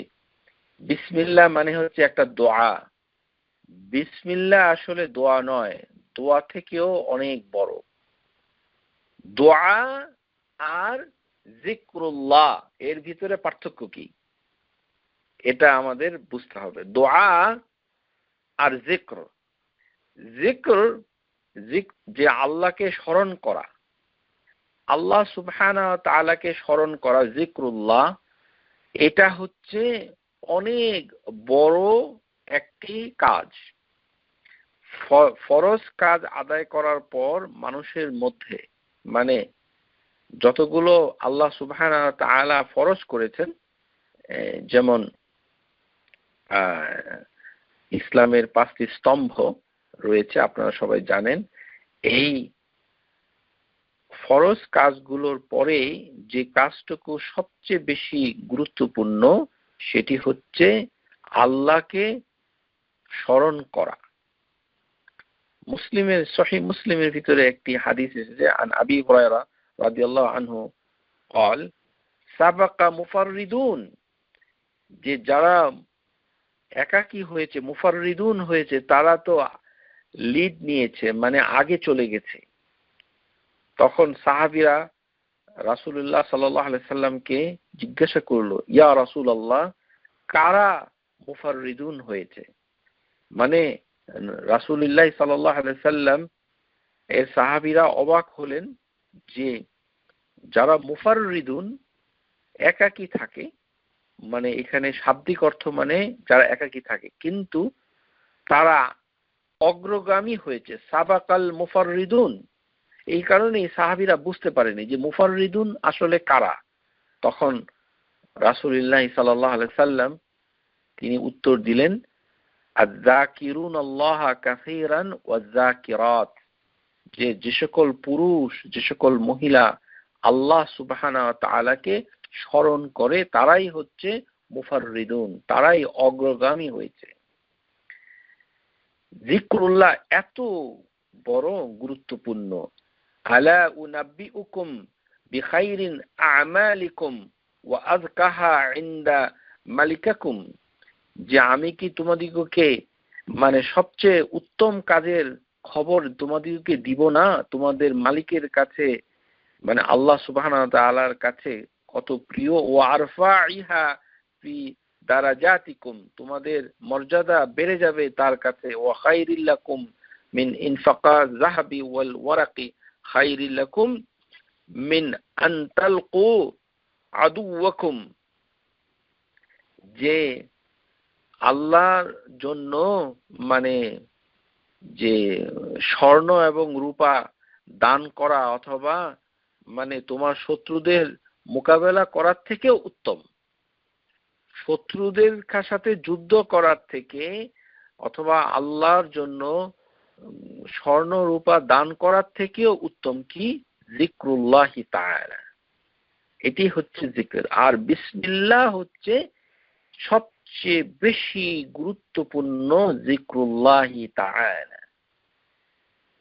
বিসমিল্লাহ মানে হচ্ছে একটা দোয়া। বিসমিল্লাহ আসলে দোয়া নয়, দোয়া থেকেও অনেক বড়। দোয়া আর যিকরুল্লাহ এর ভিতরে পার্থক্য কি, এটা আমাদের বুঝতে হবে। দোয়া আর যিকর, যিকর যে আল্লাহকে স্মরণ করা, আল্লাহ সুবহানাহু ওয়া তাআলাকে স্মরণ করা, যিকরুল্লাহ, এটা হচ্ছে অনেক বড় একটি কাজ। ফরজ কাজ আদায় করার পর মানুষের মধ্যে, মানে যতগুলো আল্লাহ সুবহানাহু ওয়া তাআলা ফরজ করেছেন, যেমন ইসলামের 5টি স্তম্ভ রয়েছে, আপনারা সবাই জানেন। এই ফরজ কাজগুলোর পরে যে কাজটুকু সবচেয়ে বেশি গুরুত্বপূর্ণ, সেটি হচ্ছে আল্লাহকে স্মরণ করা। সহিহ মুসলিমের ভিতরে একটি হাদিস এসেছে, আন আবি হুরায়রা রাদিয়াল্লাহু আনহু قال সাবাকা মুফাররিদুন, যে যারা একাকী হয়েছে, মুফাররিদুন হয়েছে, তারা তো লিড নিয়েছে, মানে আগে চলে গেছে। তখন সাহাবীরা রাসূলুল্লাহ সাল্লাল্লাহু আলাইহি সাল্লামকে জিজ্ঞাসা করলো, ইয়া রাসূলুল্লাহ, কারা মুফাররিদুন হয়েছে? মানে রাসূলুল্লাহ সাল্লাল্লাহু আলাইহি সাল্লাম এর সাহাবীরা অবাক হলেন যে যারা মুফাররিদুন, একাকী থাকে, মানে এখানে শাব্দিক অর্থ মানে যারা একাকী থাকে, কিন্তু তারা অগ্রগামী হয়েছে, সাবাকাল মুফাররিদুন। এই কারণে সাহাবীরা বুঝতে পারেনি যে মুফাররিদুন আসলে কারা। তখন রাসূলুল্লাহ সাল্লাল্লাহু আলাইহি সাল্লাম তিনি উত্তর দিলেন, আয-যাকিরুনাল্লাহা কাসীরান ওয়াজ-যাকিরাত, যে সকল পুরুষ, যে সকল মহিলা আল্লাহ সুবহানাহু ওয়া তাআলাকে স্মরণ করে, তারাই হচ্ছে মুফাররিদুন, তারাই অগ্রগামী হয়েছে। যিকরুল্লাহ এত বড় গুরুত্বপূর্ণ। আলা উনাব্বিউকুম বিখাইরিন আমালিকুম ওয়া আযকাহা ইনদা মালিকাকুম, যে আমি কি তোমাদিগকে মানে সবচেয়ে উত্তম কাজের খবর তোমাদিগকে দিব না? তোমাদের মালিকের কাছে, মানে আল্লাহ সুবহানাহু ওয়া তাআলার কাছে কত প্রিয়। ওয়া আরফাইহা ফি দারাজাতিকুম, তোমাদের মর্যাদা বেড়ে যাবে তার কাছে। ওয়া খায়রিল লাকুম মিন ইনফাকা যাহাবি ওয়াল ওয়ারাকি খায়রিল লাকুম মিন আন তালকু আদুওয়াকুম, যে আল্লাহর জন্য মানে যে স্বর্ণ এবং রূপা দান করা, অথবা মানে তোমার শত্রুদের মোকাবেলা করার থেকেও উত্তম। শত্রুদের সাথে যুদ্ধ করার থেকে, অথবা আল্লাহর জন্য স্বর্ণ রূপা দান করার থেকেও উত্তম কি? যিকরুল্লাহি তাআলা। এটি হচ্ছে জিকির। আর বিসমিল্লাহ হচ্ছে সবচেয়ে বেশি গুরুত্বপূর্ণ, যিকরুল্লাহি তাআলা।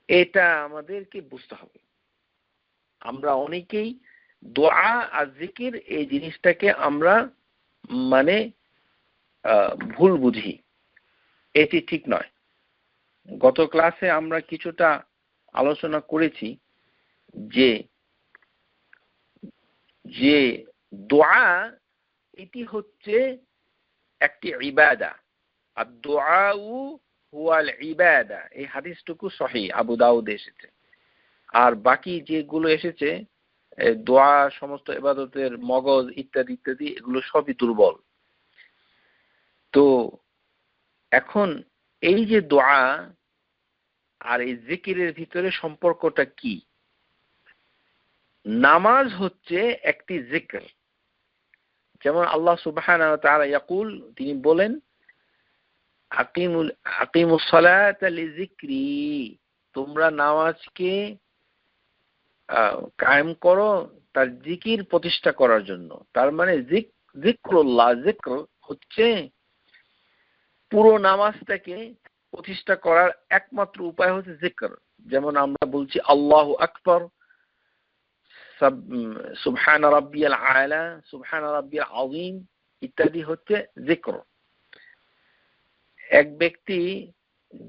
এটা আমাদেরকে বুঝতে হবে। আমরা অনেকেই দোয়া আর জিকির এই জিনিসটাকে আমরা মানে ভুল বুঝি, এটি ঠিক নয়। গত ক্লাসে আমরা কিছুটা আলোচনা করেছি যে যে দোয়া এটি হচ্ছে একটি ইবাদা। আর দোয়াউ হুয়াল ইবাদা, এই হাদিসটুকু সহিহ, আবু দাউদে এসেছে। আর বাকি যেগুলো এসেছে, দোয়া সমস্ত ইবাদতের মগজ ইত্যাদি ইত্যাদি, এগুলো সবই দুর্বল। তো এখন এই যে দোয়া আর এই জিকিরের ভিতরে সম্পর্কটা কি? নামাজ হচ্ছে একটি জিকির। যেমন আল্লাহ সুবহানাহু ওয়া তাআলা ইয়াকুল, তিনি বলেন, আকিমুস সালাতা লিযিকরি, তোমরা নামাজকে কায়েম করো তার জিকির প্রতিষ্ঠা করার জন্য। তার মানে যিকরুল্লাহ, যিকর হচ্ছে পুরো নামাজটাকে প্রতিষ্ঠা করার একমাত্র উপায় হচ্ছে যিকর। যেমন আমরা বলছি আল্লাহু আকবার, সুবহান রাব্বিয়াল আলা, সুবহান রাব্বিয়াল আযীম ইত্যাদি হচ্ছে যিকর। এক ব্যক্তি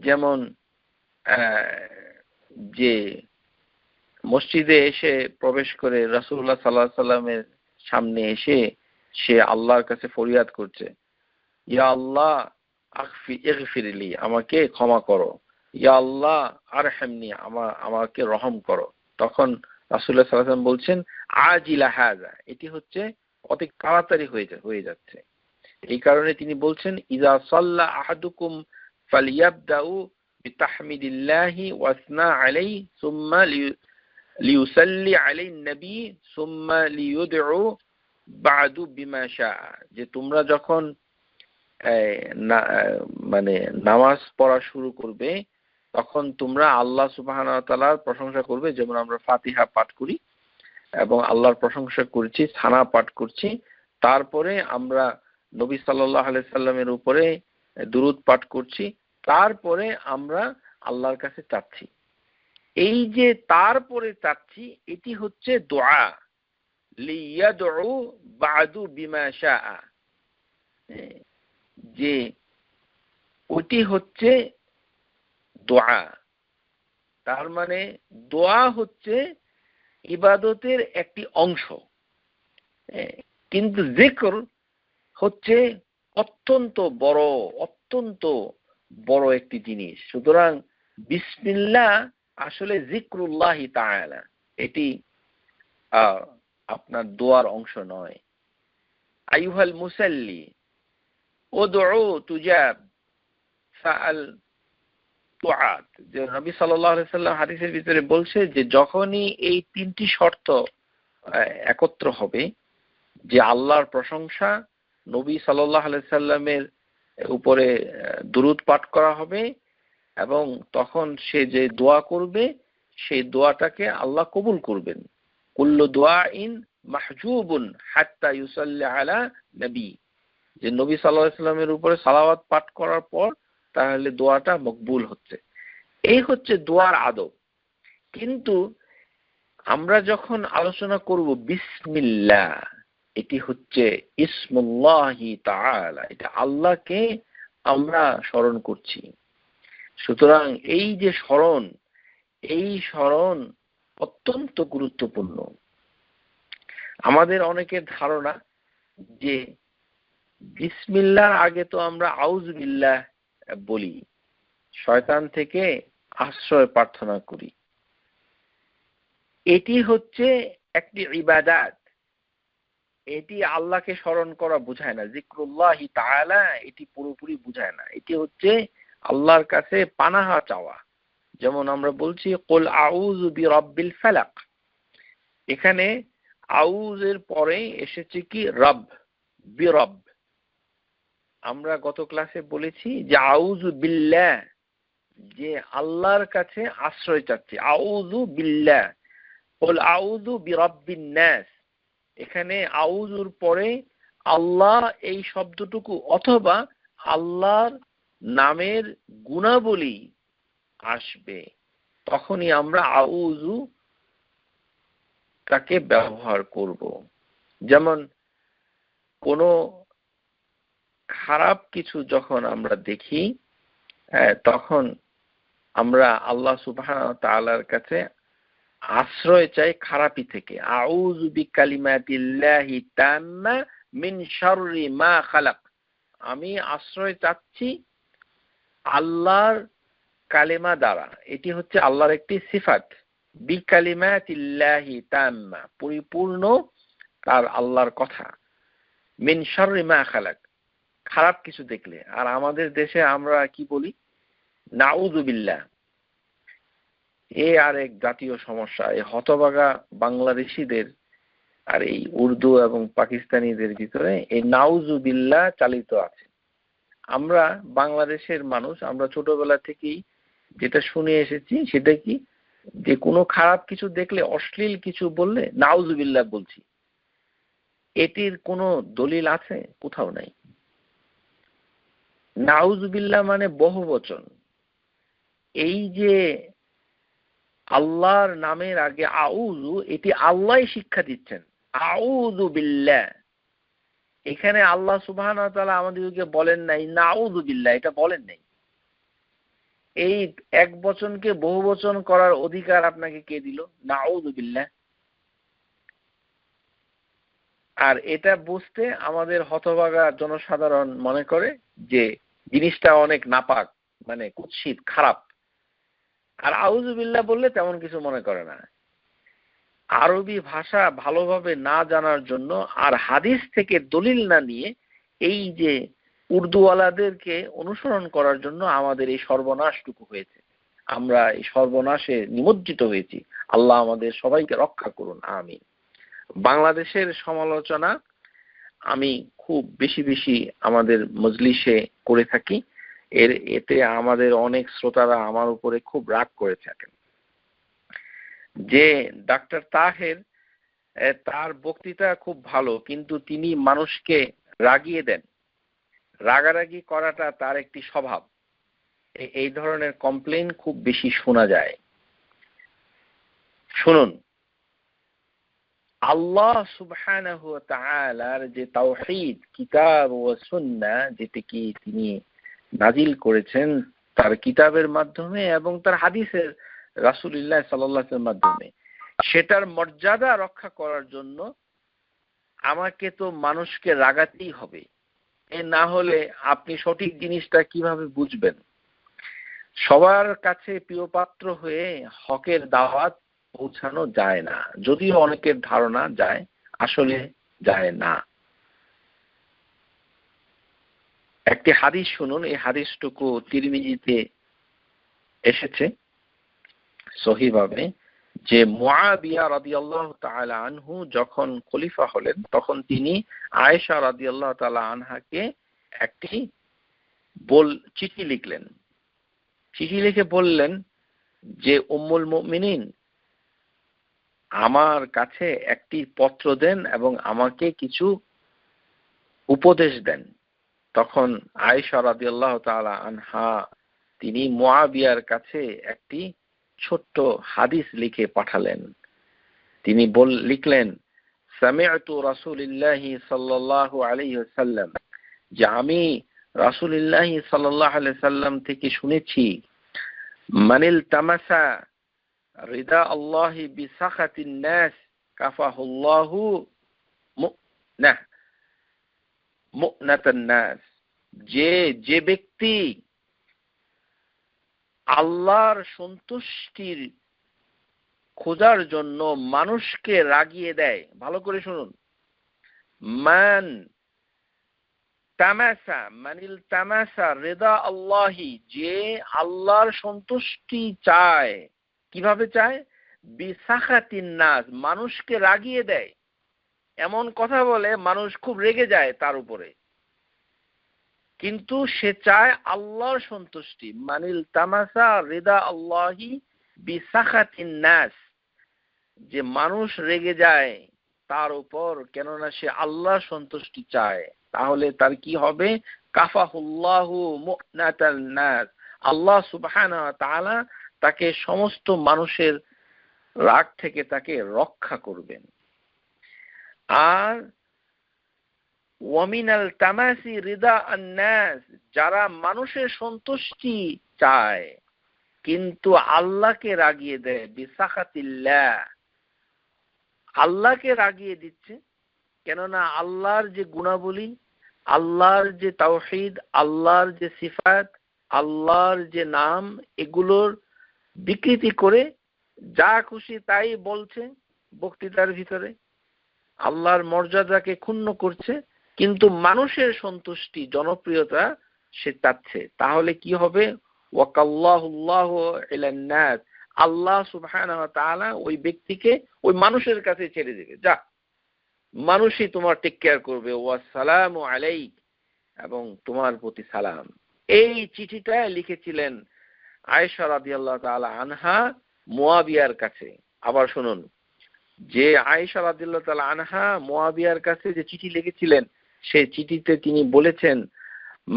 যেমন যে মসজিদে এসে প্রবেশ করে রাসূলুল্লাহ সাল্লাল্লাহু আলাইহি সাল্লামের সামনে এসে সে আল্লাহর কাছে ফরিয়াদ করছে, ইয়া আল্লাহ ইগফিরলি, আমাকে ক্ষমা করো, ইয়া আল্লাহ আরহামনি, আমাকে রহম করো। তখন রাসূলুল্লাহ সাল্লাল্লাহু আলাইহি ওয়াসাল্লাম বলছেন আজিলা হাযা, এটি হচ্ছে অতি তাড়াতাড়ি হয়ে যাচ্ছে। এই কারণে তিনি বলছেন ইযা সাল্লা আহাদুকুম ফালইয়াবদাউ বিতাহমিদিল্লাহি ওয়াসনা আলাইহি সুম্মা লিউসাল্লি আলাইহিন নবী সুম্মা লিইউদউ বাদু বিমা শাআ, যে তোমরা যখন মানে নামাজ পড়া শুরু করবে তখন তোমরা আল্লাহ সুবহানাহু ওয়া তাআলার প্রশংসা করবে, যেমন আমরা ফাতিহা পাঠ করি এবং আল্লাহর প্রশংসা করছি, সানা পাঠ করছি, তারপরে আমরা নবী সাল্লাল্লাহু আলাইহি সাল্লামের উপরে দুরূদ পাঠ করছি, তারপরে আমরা আল্লাহর কাছে চাচ্ছি। এই যে তারপরে চাচ্ছি, এটি হচ্ছে দোয়া, লিয়াদউ বাদু বিমা শাআ, যে ওটি হচ্ছে দোয়া। তার মানে দোয়া হচ্ছে ইবাদতের একটি অংশ, কিন্তু যিকর হচ্ছে অত্যন্ত বড় একটি জিনিস। সুতরাং বিসমিল্লাহ আসলে যিকরুল্লাহি তাআলা, এটি আপনার দোয়ার অংশ নয়। আইয়ুহাল মুসাল্লি উদউ তুজাব সাআল তুআত, যে নবী সাল্লাল্লাহু আলাইহি সাল্লাম হাদিসের ভিতরে বলছে যে যখনই এই তিনটি শর্ত একত্র হবে, যে আল্লাহর প্রশংসা, নবী সাল্লাল্লাহু আলাইহি সাল্লামের উপরে দুরূদ পাঠ করা হবে, এবং তখন সে যে দোয়া করবে সেই দোয়াটাকে আল্লাহ কবুল করবেন। কুল্লু দুআইন মাহজুবুন হাত্তা ইউসাল্লি আলা নবী, যে নবী সাল্লাল্লাহু আলাইহি সাল্লামের উপরে সালাওয়াত পাঠ করার পর তাহলে দোয়াটা মকবুল হচ্ছে। এই হচ্ছে দোয়ার আদব। কিন্তু আমরা যখন আলোচনা করব বিসমিল্লাহ, এটি হচ্ছে ইসমুল্লাহি তাআলা, এটা আল্লাহকে আমরা স্মরণ করছি। সুতরাং এই যে স্মরণ অত্যন্ত গুরুত্বপূর্ণ। আমাদের অনেকের ধারণা যে বিসমিল্লাহর আগে তো আমরা আউযু বিল্লাহ বলি, শয়তান থেকে আশ্রয় প্রার্থনা করি। এটি হচ্ছে একটি ইবাদত, এটি আল্লাহকে স্মরণ করা বোঝায় না। যিকরুল্লাহি তাআলা এটি পুরোপুরি বোঝায় না। এটি হচ্ছে আল্লাহর কাছে পানাহা চাওয়া। যেমন আমরা বলছি কুল আউযু বিরাব্বিল ফালাক, এখানে আউযের পরে এসেছে কি রব, বিরব। আমরা গত ক্লাসে বলেছি যে আউযু বিল্লাহ, যে আল্লাহর কাছে আশ্রয় চাচ্ছি, আউযু বিল্লাহ। কুল আউযু বিরাব্বিন নাস, এখানে আউযুর পরে আল্লাহ এই শব্দটুকু অথবা আল্লাহর নামের গুণাবলী আসবে, তখনই আমরা আউযু তাকে ব্যবহার করব। যেমন কোনো খারাপ কিছু যখন আমরা দেখি, তখন আমরা আল্লাহ সুবহানাহু ওয়া তাআলার কাছে আশ্রয় চাই খারাপি থেকে। আউযু বিকালিমাতিল্লাহি তাম্মা মিন শাররি মা খালাক, আমি আশ্রয় চাচ্ছি আল্লাহর কালেমা দ্বারা। এটি হচ্ছে আল্লাহর একটি সিফাত, বিকালিমাতিল্লাহি তাম্মা, পরিপূর্ণ তার আল্লাহর কথা। মিন শাররি মা খালাক, খারাপ কিছু দেখলে। আর আমাদের দেশে আমরা কি বলি? নাউযু বিল্লাহ। আর এক জাতীয় সমস্যা, এই হতভাগা বাংলাদেশিদের আর এই উর্দু এবং পাকিস্তানিদের ভিতরে এই নাউযু বিল্লাহ চালিত আছে। আমরা বাংলাদেশের মানুষ, আমরা ছোটবেলা থেকেই যেটা শুনে এসেছি সেটা কি, যে কোনো খারাপ কিছু দেখলে, অশ্লীল কিছু বললে নাউযু বিল্লাহ বলছি। এটির কোনো দলিল আছে? কোথাও নাই। নাউযু বিল্লাহ মানে বহুবচন। এই যে আল্লাহর নামের আগে আউযু, এটি আল্লাহই শিক্ষা দিচ্ছেন। আউযু বিল্লাহ, এখানে আল্লাহ সুবহানাহু ওয়া তাআলা আমাদেরকে বলেন নাই নাউযু বিল্লাহ, এটা বলেন নাই। এই এক বচনকে বহু বচন করার অধিকার আপনাকে কে দিল? নাউযু বিল্লাহ। আর এটা বুঝতে আমাদের হতভাগা জনসাধারণ মনে করে যে জিনিসটা অনেক নাপাক, মানে কুৎসিত, খারাপ। আর আউযু বিল্লাহ বললে তেমন কিছু মনে করে না। আরবি ভাষা ভালোভাবে না জানার জন্য আর হাদিস থেকে দলিল না নিয়ে এই যে উর্দুওয়ালাদেরকে অনুসরণ করার জন্য আমাদের এই সর্বনাশটুকু হয়েছে। আমরা এই সর্বনাশে নিমজ্জিত হয়েছি। আল্লাহ আমাদের সবাইকে রক্ষা করুন, আমিন। বাংলাদেশের সমালোচনা আমি খুব বেশি বেশি আমাদের মজলিসে করে থাকি। এতে আমাদের অনেক শ্রোতারা আমার উপরে খুব রাগ করে থাকেন। যে ডাক্তার তাহের, তার বক্তৃতা খুব ভালো, কিন্তু তিনি মানুষকে রাগিয়ে দেন। রাগারাগি করাটা তার একটি স্বভাব। এই ধরনের কমপ্লেইন খুব বেশি শোনা যায়। শুনুন, আল্লাহ সুবহানাহু ওয়া তাআলার যে তাওহীদ, কিতাব ও সুন্নাহ, যেটা কি তিনি নাজিল করেছেন তার কিতাবের মাধ্যমে এবং তার হাদিসের রাসূলুল্লাহ সাল্লাল্লাহু আলাইহি ওয়াসাল্লামের মাধ্যমে, সেটার মর্যাদা রক্ষা করার জন্য আমাকে তো মানুষকে রাগাতেই হবে। এ না হলে আপনি সঠিক জিনিসটা কিভাবে বুঝবেন? সবার কাছে প্রিয়পাত্র হয়ে হকের দাওয়াত পৌঁছানো যায় না, যদিও অনেকের ধারণা যায়, আসলে যায় না। একটি হাদিস শুনুন, এই হাদিসটুকু তিরমিজিতে এসেছে সহিভাবে, যে মুআবিয়া রাদিয়াল্লাহু তাআলা আনহু যখন খলিফা হলেন, তখন তিনি আয়েশা রাদিয়াল্লাহু তাআলা আনহাকে একটি চিঠি লিখলেন। চিঠি লিখে বললেন যে, উম্মুল মুমিনিন, আমার কাছে একটি পত্র দেন এবং আমাকে কিছু উপদেশ দেন। তখন আয়েশা রাদিয়াল্লাহু তাআলা আনহা তিনি মুআবিয়ার কাছে একটি ছোট্ট হাদিস লিখে পাঠালেন। তিনি লিখলেন, সামি'তু রাসূলুল্লাহি সাল্লাল্লাহু আলাইহি ওয়াসাল্লাম, যে আমি রাসূলুল্লাহি সাল্লাল্লাহু আলাইহি ওয়াসাল্লাম থেকে শুনেছি, মানিল তামাসা রিদা আল্লাহি বিসাখাতিন নাস কাফাহুল্লাহু মু'নাতান নাস, যে ব্যক্তি আল্লাহর সন্তুষ্টির খোঁজার জন্য মানুষকে রাগিয়ে দেয়। ভালো করে শুনুন, মানিল তামাসা রিদা আল্লাহি, যে আল্লাহর সন্তুষ্টি চায়। কিভাবে চায়? বিসাখাতিন নাস, মানুষকে রাগিয়ে দেয়, এমন কথা বলে মানুষ খুব রেগে যায় তার উপরে, কিন্তু সে চায় আল্লাহর সন্তুষ্টি। মানিল তামাসা রিদা আল্লাহি বিসাখাতিন নাস, যে মানুষ রেগে যায় তার উপর, কেননা সে আল্লাহর সন্তুষ্টি চায়, তাহলে তার কি হবে? কাফাহুল্লাহু মু'নাতান নাস, আল্লাহ সুবহানাহু ওয়া তাআলা তাকে সমস্ত মানুষের রাগ থেকে তাকে রক্ষা করবেন। আর ওয়ামিনাল তামাসি রিদা আন-নাস, যারা মানুষের সন্তুষ্টি চায় কিন্তু আল্লাহকে রাগিয়ে দেয়, বিসাখাতিল্লাহ, আল্লাহকে রাগিয়ে দিচ্ছে। কেননা আল্লাহর যে গুণাবলী, আল্লাহর যে তাওহীদ, আল্লাহর যে সিফাত, আল্লাহর যে নাম, এগুলোর বিকৃতি করে যা খুশি তাই বলছে বক্তৃতার ভিতরে, আল্লাহর মর্যাদাকে ক্ষুণ্ণ করছে, কিন্তু মানুষের সন্তুষ্টি, জনপ্রিয়তা সে চাচ্ছে। তাহলে কি হবে? ওয়াকাল্লাহুল্লাহু ইলান নাস, আল্লাহ সুবহানাহু ওয়া তাআলা ওই ব্যক্তিকে ওই মানুষের কাছে ছেড়ে দেবে, যা মানুষই তোমার টেক কেয়ার করবে। ওয়াসসালামু আলাইক, এবং তোমার প্রতি সালাম। এই চিঠিটা লিখেছিলেন আয়েশা রাদিয়াল্লাহু তাআলা আনহা মুআবিয়ার কাছে। আবার শুনুন, যে আয়েশা রাদিয়াল্লাহু তাআলা আনহা মুআবিয়ার কাছে যে চিঠি লিখেছিলেন, সেই চিঠিতে তিনি বলেছেন,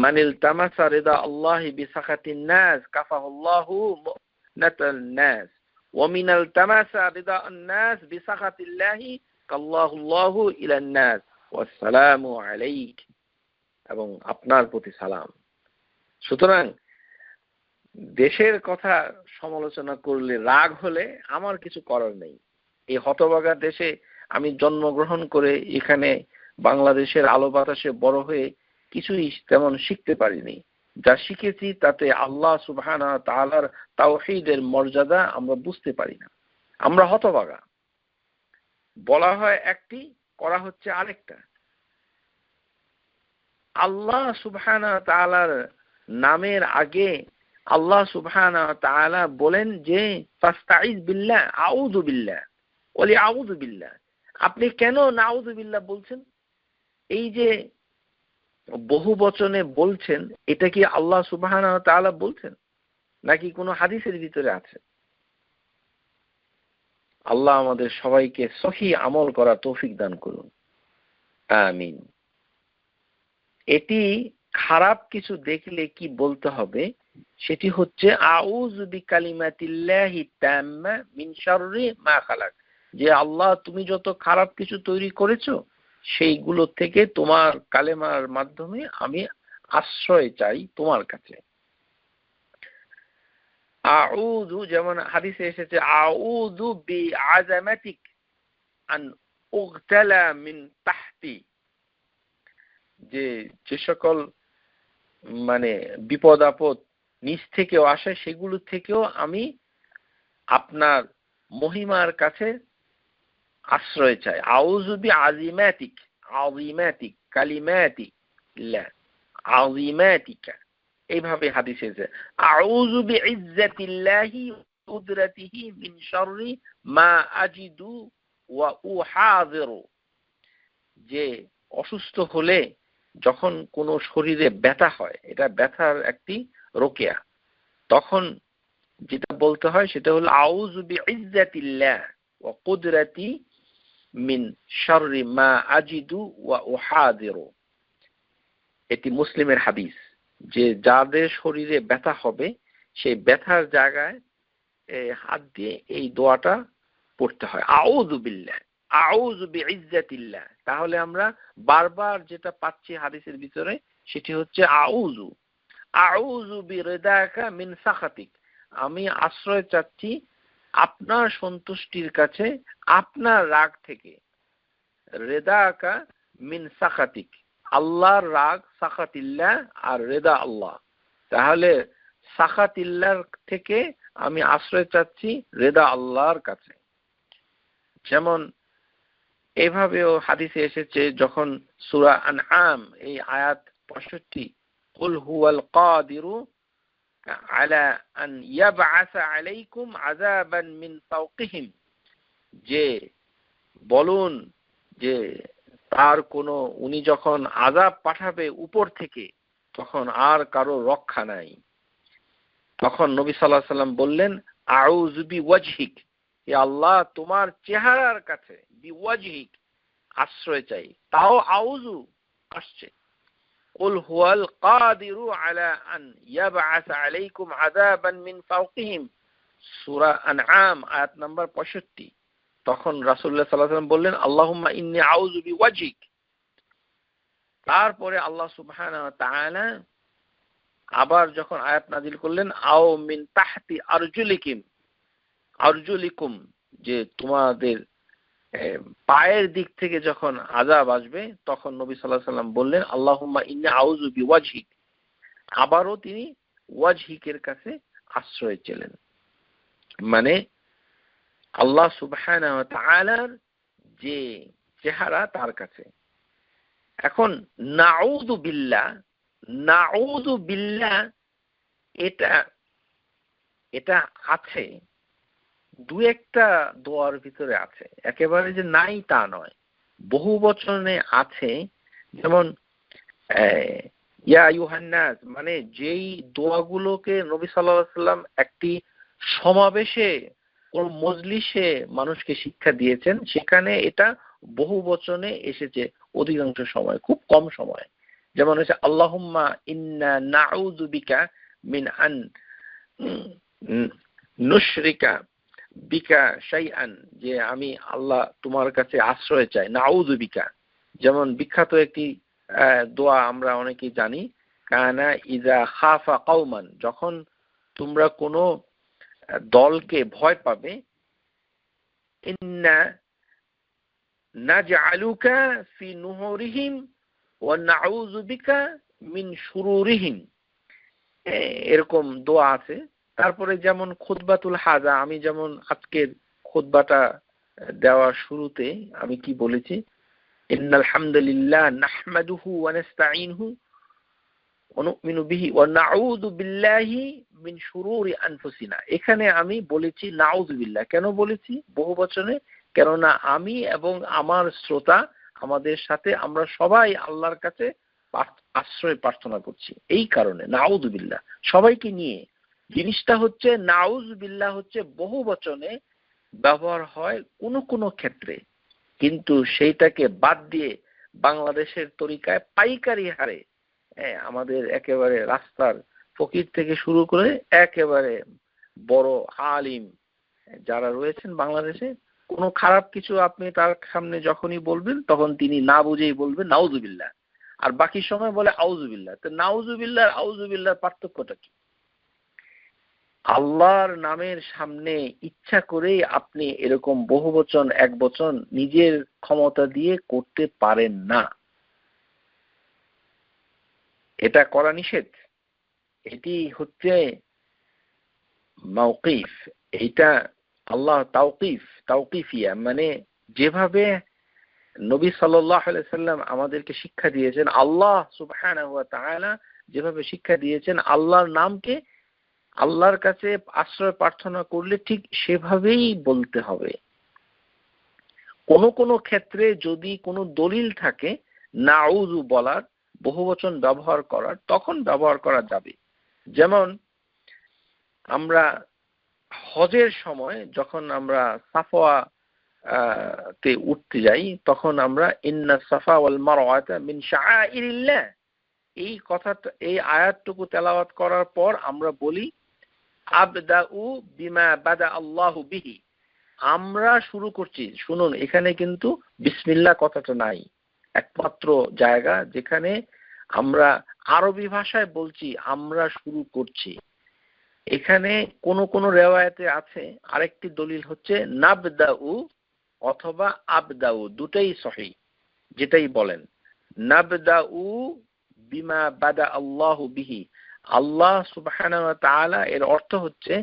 মানিল তামাসা রিদা আল্লাহি বিসাখাতিন নাস কাফাহুল্লাহু মু'নাতান নাস ومن التمس رضا الناس بسخط الله كالله الله إلى الناس والسلام عليك এবং আপনার প্রতি সালাম। সুতরাং দেশের কথা সমালোচনা করলে, রাগ হলে আমার কিছু করার নেই। এই হতভাগা দেশে আমি জন্মগ্রহণ করে এখানে বাংলাদেশের আলো বাতাসে বড় হয়ে কিছুই তেমন শিখতে পারিনি। যা শিখেছি তাতে আল্লাহ সুবহানাহু ওয়া তাআলার তাওহীদের মর্যাদা আমরা বুঝতে পারি না। আমরা হতভাগা। বলা হয় একটি, করা হচ্ছে আরেকটা। আল্লাহ সুবহানাহু ওয়া তাআলার নামের আগে আল্লাহ সুবহানাহু ওয়া তাআলা বলেন যে ফাস্তাইজ বিল্লাহ, আউযু বিল্লাহ, ওলি আউযু বিল্লাহ। আপনি কেন নাউযু বিল্লাহ বলছেন? এই যে বহু বচনে বলছেন, এটা কি আল্লাহ সুবহানাহু ওয়া তাআলা বলছেন নাকি কোনো হাদিসের ভিতরে আছে? আল্লাহ আমাদের সবাইকে সহি আমল করার তৌফিক দান করুন, আমিন। এটি খারাপ কিছু দেখলে কি বলতে হবে সেটি হচ্ছে আউযু বিকালিমাতিল্লাহি তাম্মা মিন শাররি মা খালাক, যে আল্লাহ তুমি যত খারাপ কিছু তৈরি করেছো সেইগুলো থেকে তোমার কালেমার মাধ্যমে আমি আশ্রয় চাই তোমার কাছে। আউযু, যেমন হাদিসে এসেছে আউযু বিআযামাতিক আন উগতালা মিন তাহতি, যে সকল বিপদ আপদ নিচ থেকেও আসে সেগুলো থেকেও আমি আপনার মহিমার কাছে আশ্রয় চাই। আউযু বিআযিমাতিক, আযিমাতিক কালিমাতিল্লাহ, আযিমাতিকা, এইভাবে হাদিসে আছে আউযু বিইজ্জাতিল্লাহি কুদরাতিহি মিন শাররি মা আজিদু ওয়া উহাযিরু, যে অসুস্থ হলে যখন কোনো শরীরে ব্যথা হয়, এটা ব্যথার একটি রোকেয়া, তখন যেটা বলতে হয় সেটা হলো আউযু বিইজ্জাতিল্লাহ ওয়া কুদরাতি মিন শাররি মা আজিদু ওয়া উহাযিরু। এটি মুসলিমের হাদিস, যে যাদের শরীরে ব্যথা হবে সেই ব্যথার জায়গায় হাত দিয়ে এই দোয়াটা পড়তে হয়, আউযু বিল্লাহ, আউযু বিইজ্জাতিল্লাহ। তাহলে আমরা বারবার যেটা পাচ্ছি হাদিসের ভিতরে সেটি হচ্ছে আউযু, আউযু বিরিদাকা মিন সাখাতিক, আমি আশ্রয় চাচ্ছি আপনার সন্তুষ্টির কাছে আপনার রাগ থেকে। রেদাকা মিন সাখাতিক, আল্লাহর রাগ সাখাতিল্লাহ আর রেদা আল্লাহ, তাহলে সাখাতিল্লাহর থেকে আমি আশ্রয় চাচ্ছি রেদা আল্লাহর কাছে। যেমন এভাবেও হাদিসে এসেছে, যখন সূরা আনআম এই আয়াত 65, কুল হুয়াল কাদিরু আলা আন ইয়াবআসা আলাইকুম আযাবান মিন ফাওকিহিম, যে বলুন যে তার কোনো, উনি যখন আযাব পাঠাবে উপর থেকে তখন আর কারো রক্ষা নাই। তখন নবী সাল্লাল্লাহু আলাইহি ওয়াসাল্লাম বললেন আউযু বিওয়াজহিক, হে আল্লাহ তোমার চেহারার কাছে, বিওয়াজহিক আশ্রয় চাই, তাও আউযু আসছে। কুল হুয়াল কাদিরু আলা আন ইয়াবআসা আলাইকুম আযাবান মিন ফাওকিহিম, সূরা আনআম আয়াত নাম্বার 65। তখন রাসূলুল্লাহ সাল্লাল্লাহু আলাইহি ওয়াসাল্লাম বললেন আল্লাহুম্মা ইন্নী আউযু বিওয়াজহিক। তারপরে আল্লাহ সুবহানাহু ওয়া তাআলা আবার যখন আয়াত নাযিল করলেন আও মিন তাহতি আরজুলিকুম, যে তোমাদের পায়ের দিক থেকে যখন আযাব আসবে তখন নবী সাল্লাল্লাহু আলাইহি ওয়াসাল্লাম বললেন আল্লাহুম্মা ইন্নী আউযু বিওয়াজহিক। আবারও তিনি ওয়াজহিকের কাছে আশ্রয় চাইলেন, মানে আল্লাহ সুবহানাহু ওয়া তাআলার যে চেহারা তার কাছে। এখন নাউযু বিল্লাহ, নাউযু বিল্লাহ এটা আছে দু একটা দোয়ার ভিতরে আছে, একেবারে যে নাই তা নয়, বহু বচনে আছে। যেমন ইয়া আইয়ুহান নাস, মানে যেই দোয়াগুলোকে নবী সাল্লাল্লাহু আলাইহি ওয়াসাল্লাম একটি সমাবেশে, কোন মজলিসে মানুষকে শিক্ষা দিয়েছেন, সেখানে এটা বহু বচনে এসেছে অধিকাংশ সময়, খুব কম সময়। যেমন হচ্ছে আল্লাহুম্মা ইন্না নাউযু বিকা মিন আন নুশরিকা বিকা শাইআন, যে আমি আল্লাহ তোমার কাছে আশ্রয় চাই, নাউযু বিকা। যেমন বিখ্যাত একটি দোয়া আমরা অনেকেই জানি, কানা ইযা খাফা কওমান, যখন তোমরা কোনো দলকে ভয় পাবে, ইন্না নাজআলুকা ফি নুহুরিহিম ওয়া নাউযু বিকা মিন শুরুরিহিম, এরকম দোয়া আছে। তারপরে যেমন খুতবাতুল হাজা, আমি যেমন আজকের খুতবাটা দেওয়ার শুরুতে আমি কি বলেছি, ইন্নাল হামদুলিল্লাহ নাহমাদুহু ওয়া নাস্তাঈনুহু ওয়া নু'মিনু বিহি ওয়া নাউযু বিল্লাহি মিন শুরুরি আনফুসিনা। এখানে আমি বলেছি নাউযু বিল্লাহ। কেন বলেছি বহুবচনে? কেননা আমি এবং আমার শ্রোতা, আমাদের সাথে আমরা সবাই আল্লাহর কাছে আশ্রয় প্রার্থনা করছি, এই কারণে নাউযু বিল্লাহ সবাইকে নিয়ে। জিনিসটা হচ্ছে নাউযু বিল্লাহ হচ্ছে বহু বচনে ব্যবহার হয় কোন কোন ক্ষেত্রে, কিন্তু সেইটাকে বাদ দিয়ে বাংলাদেশের তরিকায় পাইকারি হারে আমাদের একেবারে রাস্তার ফকির থেকে শুরু করে একেবারে বড় আলিম যারা রয়েছেন বাংলাদেশে, কোনো খারাপ কিছু আপনি তার সামনে যখনই বলবেন তখন তিনি না বুঝেই বলবেন নাউযুবিল্লাহ, আর বাকি সময় বলে আউযুবিল্লাহ। তো নাউযুবিল্লাহ আর আউযুবিল্লাহর পার্থক্যটা কি? আল্লাহর নামের সামনে ইচ্ছা করেই আপনি এরকম বহুবচন একবচন নিজের ক্ষমতা দিয়ে করতে পারেন না, এটা করা নিষেধ। এটি হচ্ছে মাওকিফ, এইটা আল্লাহ তাওকিফিয়া, মানে যেভাবে নবী সাল্লাল্লাহু আলাইহি সাল্লাম আমাদেরকে শিক্ষা দিয়েছেন, আল্লাহ সুবহানাহু ওয়া তাআলা যেভাবে শিক্ষা দিয়েছেন আল্লাহর নামকে আল্লাহর কাছে আশ্রয় প্রার্থনা করলে ঠিক সেভাবেই বলতে হবে। কোন কোন ক্ষেত্রে যদি কোনো দলিল থাকে নাউযু বলার, বহুবচন ব্যবহার করার, তখন ব্যবহার করা যাবে। যেমন আমরা হজের সময় যখন আমরা সাফা তে উঠতে যাই, তখন আমরা ইন্না সাফা ওয়াল মারওয়াতা মিন শাআইরিল্লাহ, এই কথাটা, এই আয়াতটুকু তেলাওয়াত করার পর আমরা বলি আবদাউ বিমা বাদা আল্লাহু বিহি, আমরা শুরু করছি। শুনুন, এখানে কিন্তু বিসমিল্লাহ কথাটা নাই। একমাত্র জায়গা যেখানে আমরা আরবি ভাষায় বলছি আমরা শুরু করছি। এখানে কোন কোন রিওয়ায়াতে আছে, আরেকটি দলিল হচ্ছে নাবদাউ অথবা আবদাউ, দুটাই সহিহ, যেটাই বলেন। নাবদাউ বিমা বাদা আল্লাহু বিহি, আল্লাহ সুবহানাহু ওয়া তাআলা, এর অর্থ হচ্ছে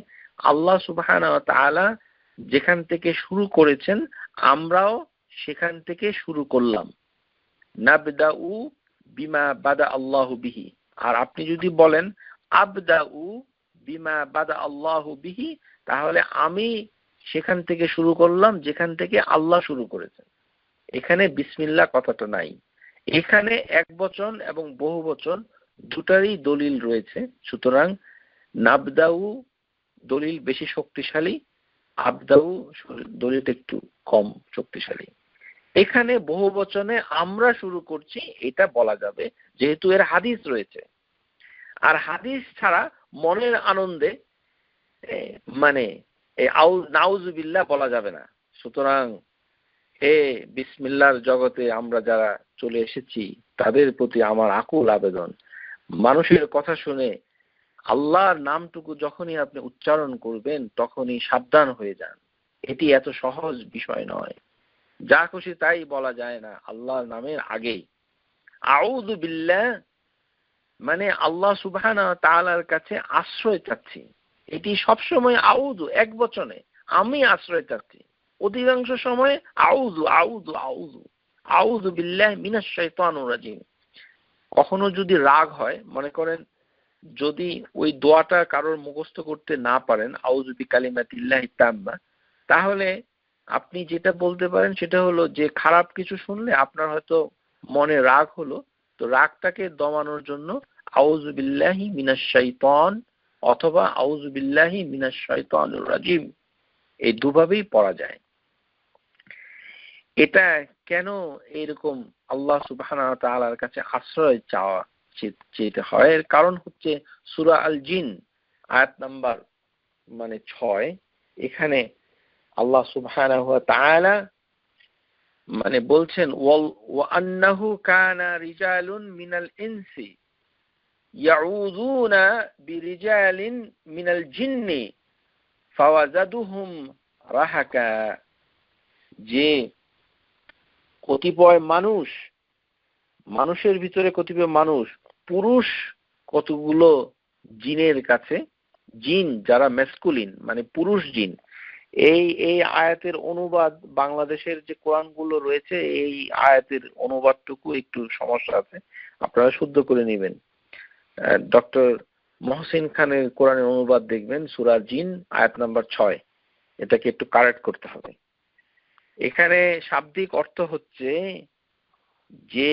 আল্লাহ সুবহানাহু ওয়া তাআলা যেখান থেকে শুরু করেছেন আমরাও সেখান থেকে শুরু করলাম। নাবদাউ বিমা বাদা আল্লাহু বিহি। আর আপনি যদি বলেন আবদাউ বিমা বাদা আল্লাহু বিহি, তাহলে আমি সেখান থেকে শুরু করলাম যেখান থেকে আল্লাহ শুরু করেছেন। এখানে বিসমিল্লাহ কথাটা নাই। এখানে একবচন এবং বহুবচন দুটারই দলিল রয়েছে। সুতরাং নাবদাউ দলিল বেশি শক্তিশালী, আবদাউ দলিলটা একটু কম শক্তিশালী। এখানে বহুবচনে আমরা শুরু করছি এটা বলা যাবে, যেহেতু এর হাদিস রয়েছে। আর হাদিস ছাড়া মনের আনন্দে মানে নাউজুবিল্লাহ বলা যাবে না। সুতরাং বিসমিল্লাহর জগতে আমরা যারা চলে এসেছি তাদের প্রতি আমার আকুল আবেদন, মানুষের কথা শুনে আল্লাহর নামটুকু যখনই আপনি উচ্চারণ করবেন তখনই সাবধান হয়ে যান। এটি এত সহজ বিষয় নয়, যা খুশি তাই বলা যায় না আল্লাহর নামের আগেই। আউযু বিল্লাহ মানে আল্লাহ সুবহানাহু ওয়া তাআলার কাছে আশ্রয় চাচ্ছি, এটি সবসময় আউযু একবচনে, আমি আশ্রয় চাচ্ছি। অধিকাংশ সময় আউযু আউযু আউযু আউযু বিল্লাহি মিনাশ শাইতানির রাজিম। কখনো যদি রাগ হয়, মনে করেন যদি ওই দোয়াটা কারোর মুখস্থ করতে না পারেন, আউযু বিকালিমাতিল্লাহি তাম্মা, তাহলে আপনি যেটা বলতে পারেন সেটা হলো যে খারাপ কিছু শুনলে আপনার হয়তো মনে রাগ হলো, তো রাগটাকে দমানোর জন্য আউযু বিল্লাহি মিনাশ শাইতান অথবা আউযু বিল্লাহি মিনাশ শাইতানির রাজিম, এই দুভাবেই পড়া যায়। এটা কেন এরকম আল্লাহ সুবহানাহু ওয়া তাআলার কাছে আশ্রয় চাওয়া চেতে হয়? এর কারণ হচ্ছে সূরা আল জিন আয়াত নাম্বার 6, এখানে আল্লাহ সুবহানাহু ওয়া তাআলা মানে বলছেন ওয়া আন্নাহু কানা রিজালুন মিনাল ইনসি ইয়াউযুনা বিরিজালিন মিনাল জিন্নি ফাওয়াজাদুহুম রাহাকা, যে কতিপয় মানুষের ভিতরে কতিপয় মানুষ, পুরুষ কতগুলো জিনের কাছে, জিন যারা ম্যাসকুলিন মানে পুরুষ জিন। এই আয়াতের অনুবাদ বাংলাদেশের যে কোরআনগুলো রয়েছে এই আয়াতের অনুবাদটুকু একটু সমস্যা আছে, আপনারা শুদ্ধ করে নেবেন। ডক্টর মহসিন খানের কোরআনের অনুবাদ দেখবেন সূরা জিন আয়াত নাম্বার 6, এটাকে একটু কারেক্ট করতে হবে। এখানে শাব্দিক অর্থ হচ্ছে যে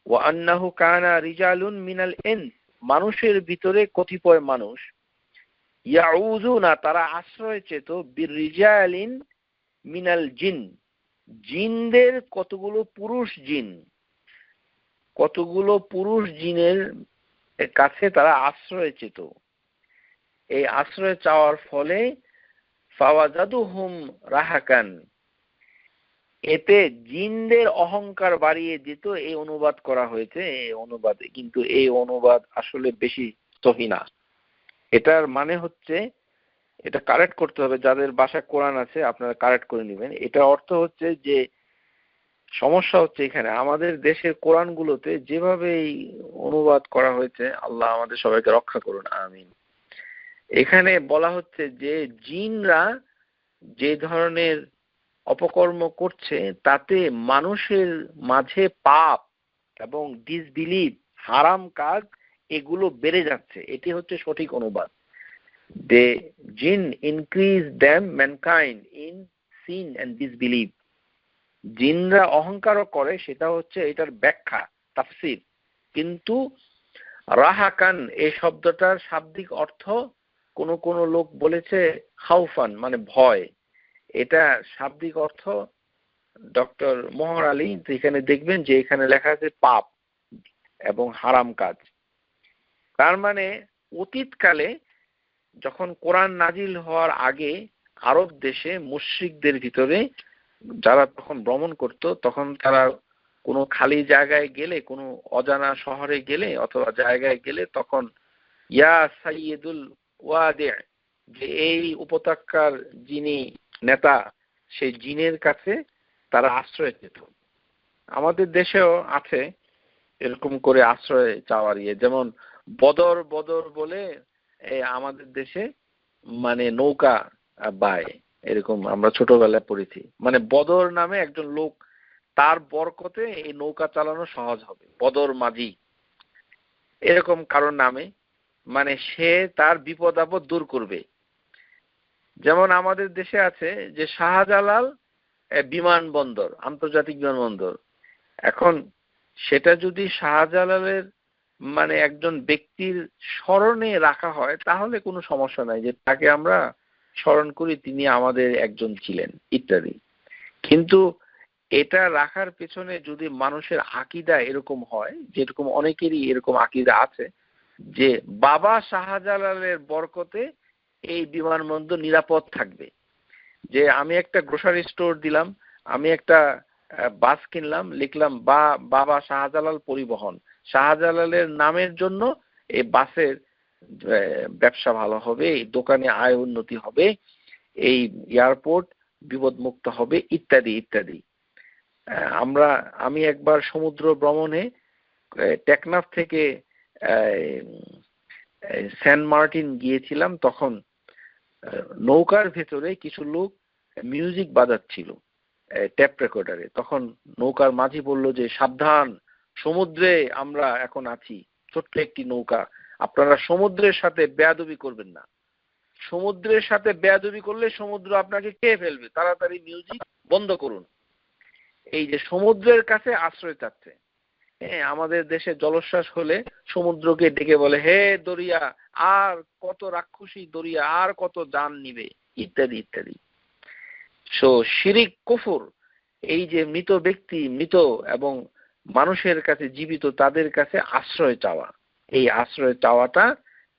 ওয়া আন্নাহু কানা রিজালুন মিনাল ইনস, মানুষের ভিতরে কতিপয় মানুষ, ইয়াউযুনা তারা আশ্রয় চেত, বিরিজালিন মিনাল জিন জিনদের কতগুলো পুরুষ জিনের কাছে তারা আশ্রয় চেত। এই আশ্রয় চাওয়ার ফলে ফাওয়াজাদুহুম রাহাকান, এতে জিনদের অহংকার বাড়িয়ে দিত, এই অনুবাদ করা হয়েছে এই অনুবাদে। কিন্তু এই অনুবাদ আসলে বেশি সহি না। এটার মানে হচ্ছে, এটা কারেক্ট করতে হবে, যাদের বাসায় কোরআন আছে আপনারা কারেক্ট করে নেবেন। এটা অর্থ হচ্ছে যে সমস্যা হচ্ছে এখানে আমাদের দেশের কোরআনগুলোতে যেভাবে এই অনুবাদ করা হয়েছে, আল্লাহ আমাদের সবাইকে রক্ষা করুন, আমিন। এখানে বলা হচ্ছে যে জিনরা যে ধরনের অপকর্ম করছে তাতে মানুষের মাঝে পাপ এবং ডিসবিলিভ, হারাম কাজ, এগুলো বেড়ে যাচ্ছে। এটি হচ্ছে সঠিক অনুবাদ। The jinn increase them mankind in sin and disbelief. জিনরা অহংকারও করে, সেটা হচ্ছে এটার ব্যাখ্যা, তাফসীর। কিন্তু রাহাকান এই শব্দটার শাব্দিক অর্থ কোন লোক বলেছে খাউফান মানে ভয়। এটা শাব্দিক অর্থ ডক্টর মোহর আলী এখানে দেখবেন যে এখানে লেখা আছে পাপ এবং হারাম কাজ। তার মানে অতীতকালে যখন কোরআন নাজিল হওয়ার আগে আরব দেশে মুশরিকদের ভিতরে যারা তখন ভ্রমণ করত, তখন তারা কোনো খালি জায়গায় গেলে, কোনো অজানা শহরে গেলে অথবা জায়গায় গেলে, তখন ইয়া সাইয়্যিদুল ওয়াদি', যে এই উপত্যকার যিনি নেতা, সেই জিনের কাছে তারা আশ্রয় পেত। আমাদের দেশেও আছে এরকম করে আশ্রয় চাওয়ার ইয়ে, যেমন বদর বলে আমাদের দেশে মানে নৌকা বায়, এরকম আমরা ছোটবেলায় পড়েছি। মানে বদর নামে একজন লোক, তার বরকতে এই নৌকা চালানো সহজ হবে, বদর মাঝি এরকম কারোর নামে, মানে সে তার বিপদ আপদ দূর করবে। যেমন আমাদের দেশে আছে যে শাহজালাল বিমানবন্দর, আন্তর্জাতিক বিমানবন্দর। এখন সেটা যদি শাহজালালের মানে একজন ব্যক্তির স্মরণে রাখা হয় তাহলে কোনো সমস্যা নাই, যে তাকে আমরা স্মরণ করি, তিনি আমাদের একজন ছিলেন ইত্যাদি। কিন্তু এটা রাখার পেছনে যদি মানুষের আকীদা এরকম হয়, যেরকম অনেকেরই এরকম আকীদা আছে যে বাবা শাহজালালের বরকতে এই বিমানবন্দর নিরাপদ থাকবে, যে আমি একটা গ্রোসারি স্টোর দিলাম, আমি একটা বাস কিনলাম, লিখলাম বাবা শাহজালাল পরিবহন, শাহজালালের নামের জন্য এই বাসের ব্যবসা ভালো হবে, এই দোকানে আয় উন্নতি হবে, এই এয়ারপোর্ট বিপদমুক্ত হবে ইত্যাদি ইত্যাদি। আমি একবার সমুদ্র ভ্রমণে টেকনাফ থেকে সেন্ট মার্টিন গিয়েছিলাম, তখন নৌকার ভেতরে কিছু লোক মিউজিক বাজাচ্ছিল ট্যাপ রেকর্ডারে। তখন নৌকার মাঝি বলল যে সাবধান, সমুদ্রে আমরা এখন আছি, ছোট্ট একটি নৌকা, আপনারা সমুদ্রের সাথে বেয়াদবি করবেন না, সমুদ্রের সাথে বেয়াদবি করলে সমুদ্র আপনাকে খেয়ে ফেলবে, তাড়াতাড়ি মিউজিক বন্ধ করুন। এই যে সমুদ্রের কাছে আশ্রয় চাচ্ছে। আমাদের দেশে জলোচ্ছ্বাস হলে সমুদ্রকে ডেকে বলে, হে দরিয়া, আর কত রাক্ষসী দরিয়া, আর কত জান নিবে ইত্যাদি ইত্যাদি। সো শিরিক, কুফর, এই যে মৃত ব্যক্তি, মৃত এবং মানুষের কাছে জীবিত, তাদের কাছে আশ্রয় চাওয়া, এই আশ্রয় চাওয়াটা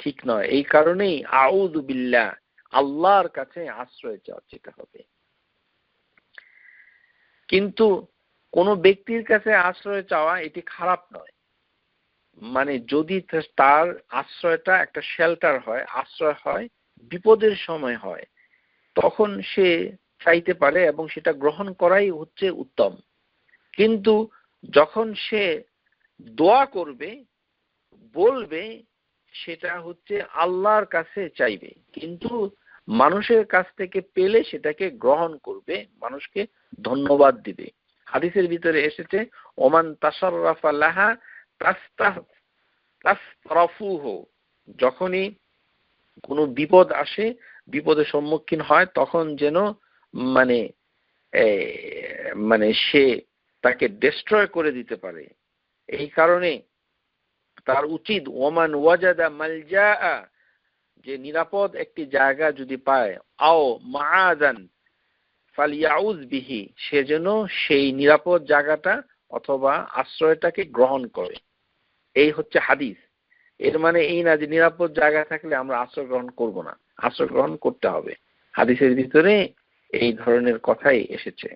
ঠিক নয়। এই কারণেই আউযু বিল্লাহ, আল্লাহর কাছে আশ্রয় যেতে হবে। কিন্তু কোনো ব্যক্তির কাছে আশ্রয় চাওয়া এটি খারাপ নয়, মানে যদি তার আশ্রয়টা একটা শেল্টার হয়, আশ্রয় হয়, বিপদের সময় হয়, তখন সে চাইতে পারে এবং সেটা গ্রহণ করাই হচ্ছে উত্তম। কিন্তু যখন সে দোয়া করবে, বলবে, সেটা হচ্ছে আল্লাহর কাছে চাইবে, কিন্তু মানুষের কাছ থেকে পেলে সেটাকে গ্রহণ করবে, মানুষকে ধন্যবাদ দিবে। হাদিসের ভিতরে এসেছে ওমান তাশাররাফা লাহা তাসরাফুহু, যখনই কোনো বিপদ আসে, বিপদের সম্মুখীন হয়, তখন যেন মানে মানে সে তাকে ডিস্ট্রয় করে দিতে পারে। এই কারণে তার উচিত ওমান ওয়াজাদা মালজা, যে নিরাপদ একটি জায়গা যদি পায়, আও মাআদান ফালিয়াউজ বিহি, সে যেন সেই নিরাপদ জায়গাটা অথবা আশ্রয়টাকে গ্রহণ করে। এই হচ্ছে হাদিস। এর মানে এই না যে নিরাপদ জায়গা থাকলে আমরা আশ্রয় গ্রহণ করব না, আশ্রয় গ্রহণ করতে হবে। হাদিসের ভিতরে এই ধরনের কথাই এসেছে।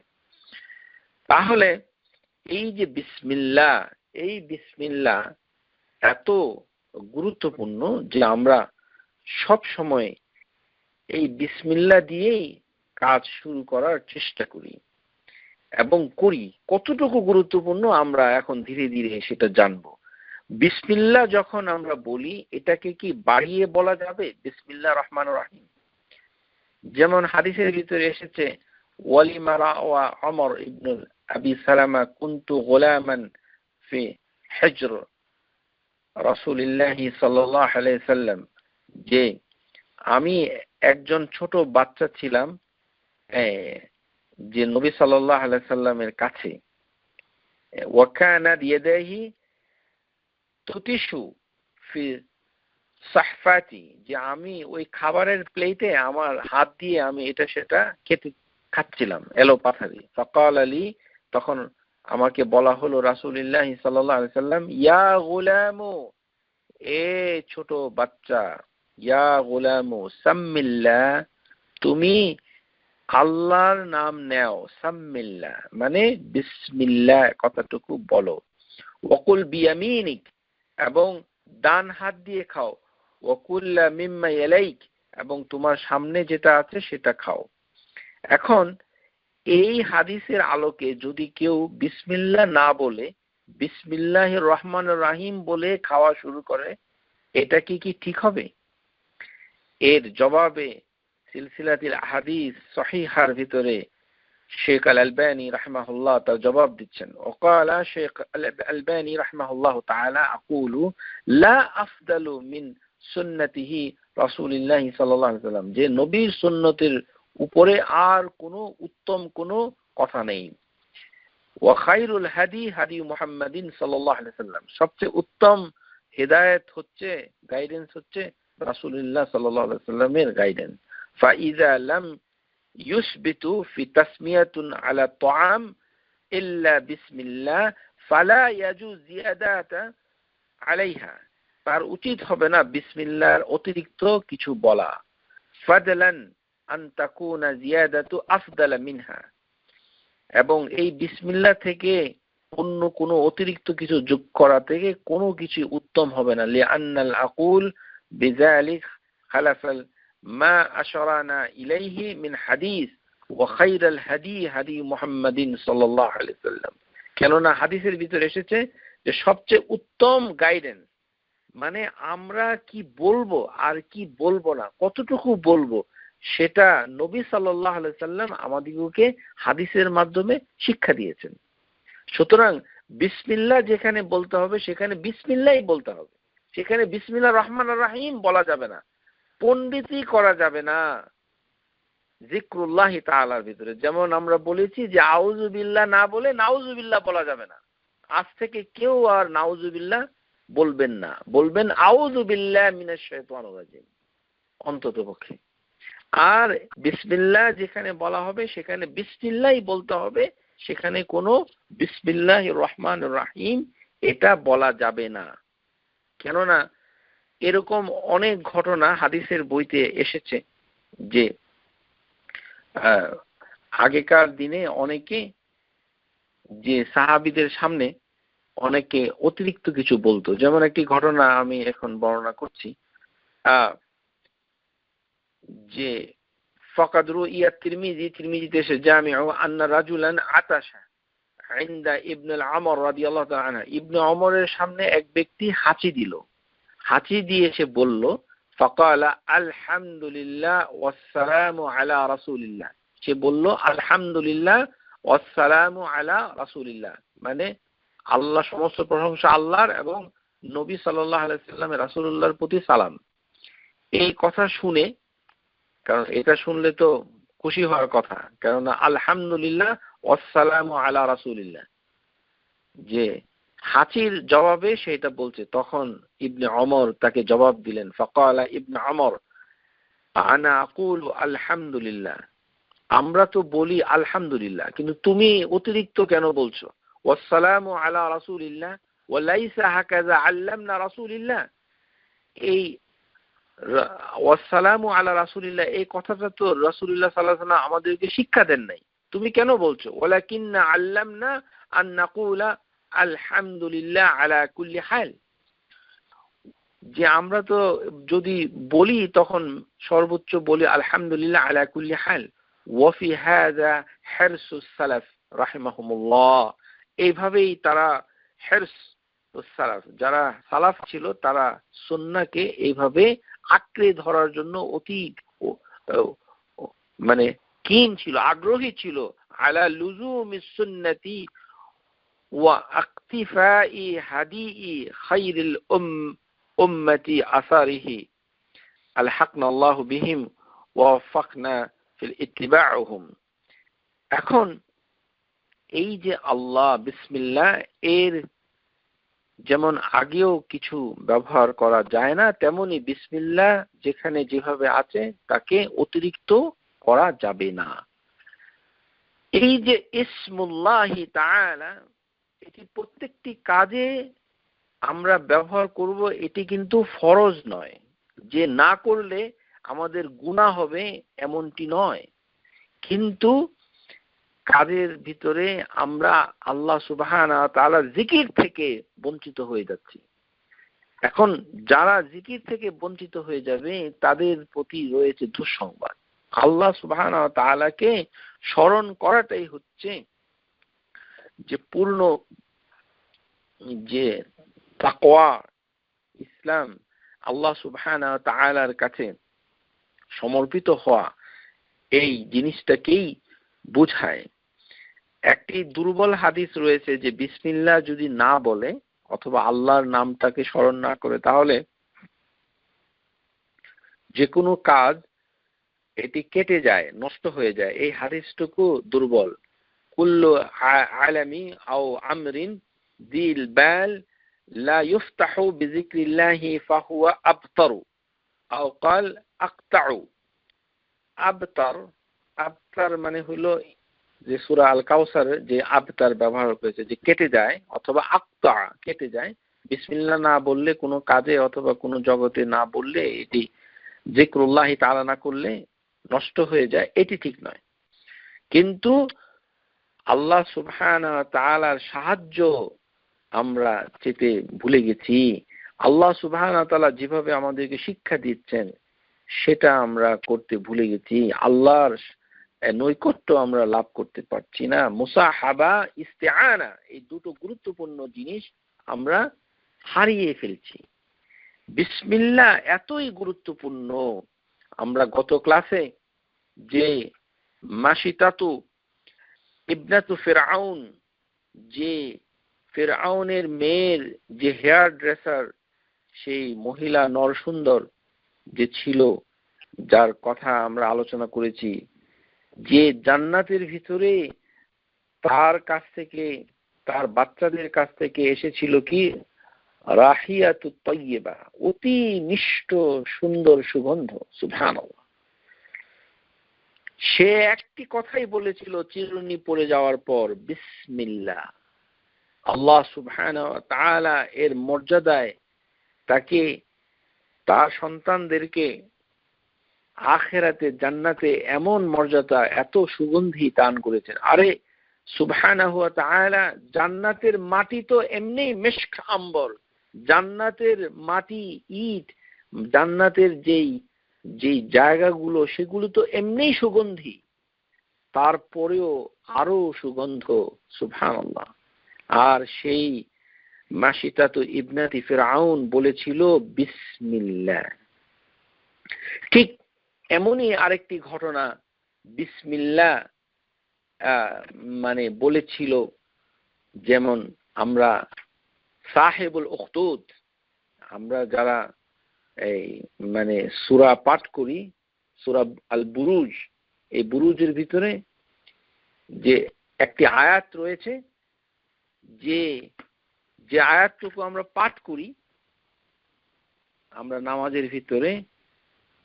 তাহলে এই যে বিসমিল্লাহ, এই বিসমিল্লাহ এত গুরুত্বপূর্ণ যে আমরা সব সময় এই বিসমিল্লাহ দিয়েই কাজ শুরু করার চেষ্টা করি এবং করি। কতটুকু গুরুত্বপূর্ণ আমরা এখন ধীরে ধীরে সেটা জানবো। বিসমিল্লাহ যখন আমরা বলি, এটাকে কি বাড়িয়ে বলা যাবে? বিসমিল্লাহ রহমানুর রহিম, যেমন হাদিসের ভিতরে এসেছে ওয়ালিমা রাওয়া ওমর ইবনে আবি সালামা কুনতু গোলামান ফি হিজর রাসূলুল্লাহ সাল্লাল্লাহু আলাইহি সাল্লাম, যে আমি একজন ছোট বাচ্চা ছিলাম যে নবী সাল্লাল্লাহু আলাইহি সাল্লামের কাছে। ওয়া কানাত ইয়াদাহি তুতিশু ফি সাহফাতি, যে আমি ওই খাবারের প্লেটে আমার হাত দিয়ে আমি এটা সেটা খাচ্ছিলাম এলো পাথারি। ফাকাল আলী, তখন আমাকে বলা হলো রাসূলুল্লাহ সাল্লাল্লাহু আলাইহি সাল্লাম, ইয়া গুলামু, এ ছোট বাচ্চা, ইয়া গুলামু সাম্মিল্লাহ, তুমি আল্লাহর নাম নেও। সাম্মিল্লাহ মানে বিসমিল্লাহ কথাটুকু বলো। ওয়াকুল বিয়ামিনিক, এবং ডান হাত দিয়ে খাও। ওয়াকুল্লা মিম্মা ইয়ালাইক, এবং তোমার সামনে যেটা আছে সেটা খাও। এখন এই হাদিসের আলোকে যদি কেউ বিসমিল্লাহ না বলে বিসমিল্লাহির রহমানির রহিম বলে খাওয়া শুরু করে, এটা কি ঠিক হবে? এর জবাবে সিলসিলাতুল আহাদিস সহিহার ভিতরে শেখ আল আলবানী রাহিমাহুল্লাহ তার জবাব দিচ্ছেন। ওয়াকালা শেখ আল আলবানী রাহিমাহুল্লাহ তাআলা আকুলু লা আফদালু মিন সুন্নতিহি রাসূলুল্লাহ সাল্লাল্লাহু আলাইহি ওয়াসাল্লাম, যে নবীর সুন্নতের উপরে আর কোনো উত্তম কোনো কথা নেই। ওয়া খায়রুল হাদি হাদি মুহাম্মাদিন সাল্লাল্লাহু আলাইহি ওয়াসাল্লাম, সবচেয়ে উত্তম হিদায়াত হচ্ছে, গাইডেন্স হচ্ছে রাসূলুল্লাহ সাল্লাল্লাহু আলাইহি ওয়াসাল্লামের গাইডেন্স। ফাইযা লাম ইউসবিতু ফি তাসমিয়াতুন আলা তাআম ইল্লা বিসমিল্লাহ ফালা ইয়াজুজ জিয়াদাতা আলাইহা, তার উচিত হবে না বিসমিল্লাহর অতিরিক্ত কিছু বলা। ফাদলান আন তাকুনা জিয়াদাতু আফদালা মিনহা, এবং এই বিসমিল্লাহ থেকে অন্য কোনো অতিরিক্ত কিছু যোগ করা থেকে কোনো কিছু উত্তম হবে না। লিআন্নাল আকুল বিযালিক খালাফাল মা আশারানা ইলাইহি মিন হাদিস ওয়া খায়রুল হাদি হাদি মুহাম্মাদিন সাল্লাল্লাহু আলাইহি ওয়াসাল্লাম, কেননা হাদিসের ভিতরে এসেছে যে সবচেয়ে উত্তম গাইডেন্স, মানে আমরা কি বলবো আর কি বলবো না, কতটুকু বলবো, সেটা নবী সাল্লাল্লাহু আলাইহি ওয়াসাল্লাম আমাদেরকে হাদিসের মাধ্যমে শিক্ষা দিয়েছেন। সুতরাং বিসমিল্লাহ যেখানে বলতে হবে সেখানে বিসমিল্লাহই বলতে হবে, সেখানে বিসমিল্লাহ রহমানির রহিম বলা যাবে না, পণ্ডিতই করা যাবে না যিকরুল্লাহি তাআলার ভিতরে। যেমন আমরা বলেছি যে আউযু বিল্লাহ না বলে নাউযুবিল্লাহ বলা যাবে না। আজ থেকে কেউ আর নাউযুবিল্লাহ বলবেন না, বলবেন আউযু বিল্লাহি মিনাশ শাইতানির রাজিম অন্ততপক্ষে। আর বিসমিল্লাহ যেখানে বলা হবে সেখানে বিসমিল্লাহই বলতে হবে, সেখানে কোনো বিসমিল্লাহির রহমানির রহিম এটা বলা যাবে না। কেননা এরকম অনেক ঘটনা হাদিসের বইতে এসেছে যে আগেকার দিনে অনেকে যে সাহাবীদের সামনে অনেকে অতিরিক্ত কিছু বলতো। যেমন একটি ঘটনা আমি এখন বর্ণনা করছি, যে ফাকাদ রুইয়া তিরমিজিতে এসে জামিউ আন্না রাজুলান আতাশা ইনদা ইবনে আমর রাদিয়াল্লাহু তাআলা আনহু, ইবনে ওমরের সামনে এক ব্যক্তি হাঁচি দিল। হাঁচি দিয়ে সে বলল ফাকালা আলহামদুলিল্লাহ ওয়াসসালামু আলা রাসূলিল্লাহ, সে বলল আলহামদুলিল্লাহ ওয়াসসালামু আলা রাসূলিল্লাহ, মানে আল্লাহ, সমস্ত প্রশংসা আল্লাহর এবং নবী সাল্লাল্লাহু আলাইহি সাল্লামের, রাসূলুল্লাহর প্রতি সালাম। এই কথা শুনে, কারণ এটা শুনলে তো খুশি হওয়ার কথা, কেননা আলহামদুলিল্লাহ ওয়াসসালামু আলা রাসূলিল্লাহ, যে হাঁচির জবাবে সেটা বলছে। তখন ইবনে ওমর তাকে জবাব দিলেন, ফাকালা ইবনে ওমর আনা আকুলু আলহামদুলিল্লাহ, আমরা তো বলি আলহামদুলিল্লাহ, কিন্তু তুমি অতিরিক্ত কেন বলছো? ওয়াসসালামু আলা রাসূলিল্লাহ ওয়া লাইসা হাকাযা আল্লামনা রাসূলিল্লাহ, এই ওয়াসসালামু আলা রাসূলিল্লাহ এই কথাটা তো রাসূলুল্লাহ সাল্লাল্লাহু আলাইহি ওয়াসাল্লাম আমাদেরকে শিক্ষা দেন নাই, তুমি কেন বলছো? ওয়ালাকিন্না আল্লামনা আন নাকুলা আলহামদুলিল্লাহ আলা কুল্লি হাল, যে আমরা তো যদি বলি তখন সর্বোচ্চ বলি আলহামদুলিল্লাহ আলা কুল্লি হাল। ওয়া ফি হাযা হিরসুস সালাফ রাহিমাহুমুল্লাহ, এইভাবেই তারা হিরসুস সালাফ, যারা সালাফ ছিল তারা সুন্নাহকে এইভাবে আঁকড়ে ধরার জন্য অতি মানে কিন ছিল, আগ্রহী ছিল। আলা লুজুমিস সুন্নতি ওয়া ইকতিফাই হাদিই খায়রিল উম্মতি আসারিহি আলহাকনা আল্লাহু বিহিম ওয়া ওয়াফাকনা ফিল ইত্তিবাউহুম। এখন এই যে আল্লাহ বিসমিল্লাহ এর যেমন আগেও কিছু ব্যবহার করা যায় না, তেমনি বিসমিল্লাহ যেখানে যেভাবে আছে তাকে অতিরিক্ত করা যাবে না। এই যে ইসমুল্লাহি তাআলা, এটি প্রত্যেকটি কাজে আমরা ব্যবহার করব, এটি কিন্তু ফরজ নয়, যে না করলে আমাদের গুনাহ হবে এমনটি নয়, কিন্তু কাজের ভিতরে আমরা আল্লাহ সুবহানাহু ওয়া তাআলার জিকির থেকে বঞ্চিত হয়ে যাচ্ছি। এখন যারা জিকির থেকে বঞ্চিত হয়ে যাবে তাদের প্রতি রয়েছে দুঃসংবাদ। আল্লাহ সুবহানাহু ওয়া তাআলাকে স্মরণ করাটাই হচ্ছে যে পূর্ণ যে তাকওয়া, ইসলাম, আল্লাহ সুবহানাহু ওয়া তাআলার কাছে সমর্পিত হওয়া, এই জিনিসটাকেই বোঝায়। একটি দুর্বল হাদিস রয়েছে যে বিসমিল্লাহ যদি না বলে অথবা আল্লাহর নামটাকে স্মরণ না করে, তাহলে যে কোনো কাজ এটি কেটে যায়, নষ্ট হয়ে যায়। এই হাদিসটুকু দুর্বল। কুল্লু আলামি আও আমরিন দিল বাল লা ইফতাহু বিযিকরিল্লাহি ফাহুয়া আবতারু আও ক্বাল আকতাউ। আবতার মানে হলো যে সূরা আল কাউসারে যে আবতার ব্যবহার করেছে, যে কেটে যায়, অথবা আকতা কেটে যায়। বিসমিল্লাহ না বললে কোনো কাজে অথবা কোনো জগতে না বললে, এটি যিকরুল্লাহি তাআলা না করলে নষ্ট হয়ে যায়, এটি ঠিক নয়। কিন্তু আল্লাহ সুবহানাহু ওয়া তাআলার সাহায্য আমরা চেতে ভুলে গেছি। আল্লাহ সুবহানাহু ওয়া তাআলা যেভাবে আমাদেরকে শিক্ষা দিচ্ছেন সেটা আমরা করতে ভুলে গেছি। আল্লাহর নৈকট্য আমরা লাভ করতে পারছি না। মুসাহাবা, ইস্তিআনা, এই দুটো গুরুত্বপূর্ণ জিনিস আমরা হারিয়ে ফেলছি। বিসমিল্লাহ এতই গুরুত্বপূর্ণ, আমরা গত ক্লাসে যে মাশিতাতু ইবনাতু ফিরআউন, যে ফিরআউনের মেয়ের যে হেয়ার ড্রেসার, সেই মহিলা নরসুন্দর যে ছিল, যার কথা আমরা আলোচনা করেছি, যে জান্নাতের ভিতরে তার কাছ থেকে, তার বাচ্চাদের কাছ থেকে এসেছিল কি রাহিয়াতুত তাইয়্যিবা, অতি মিষ্ট সুন্দর সুগন্ধ। সুবহানাল্লাহ। সে একটি কথাই বলেছিল চিরুনি পড়ে যাওয়ার পর, বিসমিল্লাহ। আল্লাহ সুবহানাহু ওয়া তাআলা এর মর্যাদায় তাকে, তার সন্তানদেরকে আখিরাতে জান্নাতে এমন মর্যাদা, এত সুগন্ধি দান করেছেন। আরে সুবহানাহু ওয়া তাআলা জান্নাতের মাটি তো এমনি মিশক আম্বর, জান্নাতের মাটি, ইট, জান্নাতের যেই জায়গাগুলো সেগুলো তো এমনি সুগন্ধি, তারপরেও আরো সুগন্ধ, সুবহানাল্লাহ। আর সেই মাশিতাতু ইবনাতি ফিরআউন বলেছিল বিসমিল্লাহ। ঠিক এমনই আরেকটি ঘটনা বিসমিল্লাহ মানে বলেছিল, যেমন আমরা সাহেবুল উখদুদ, আমরা যারা এই মানে সূরা পাঠ করি, সূরা আল বুরুজ, এই বুরুজের ভিতরে যে একটি আয়াত রয়েছে, যে যে আয়াতটুকু আমরা পাঠ করি আমরা নামাজের ভিতরে,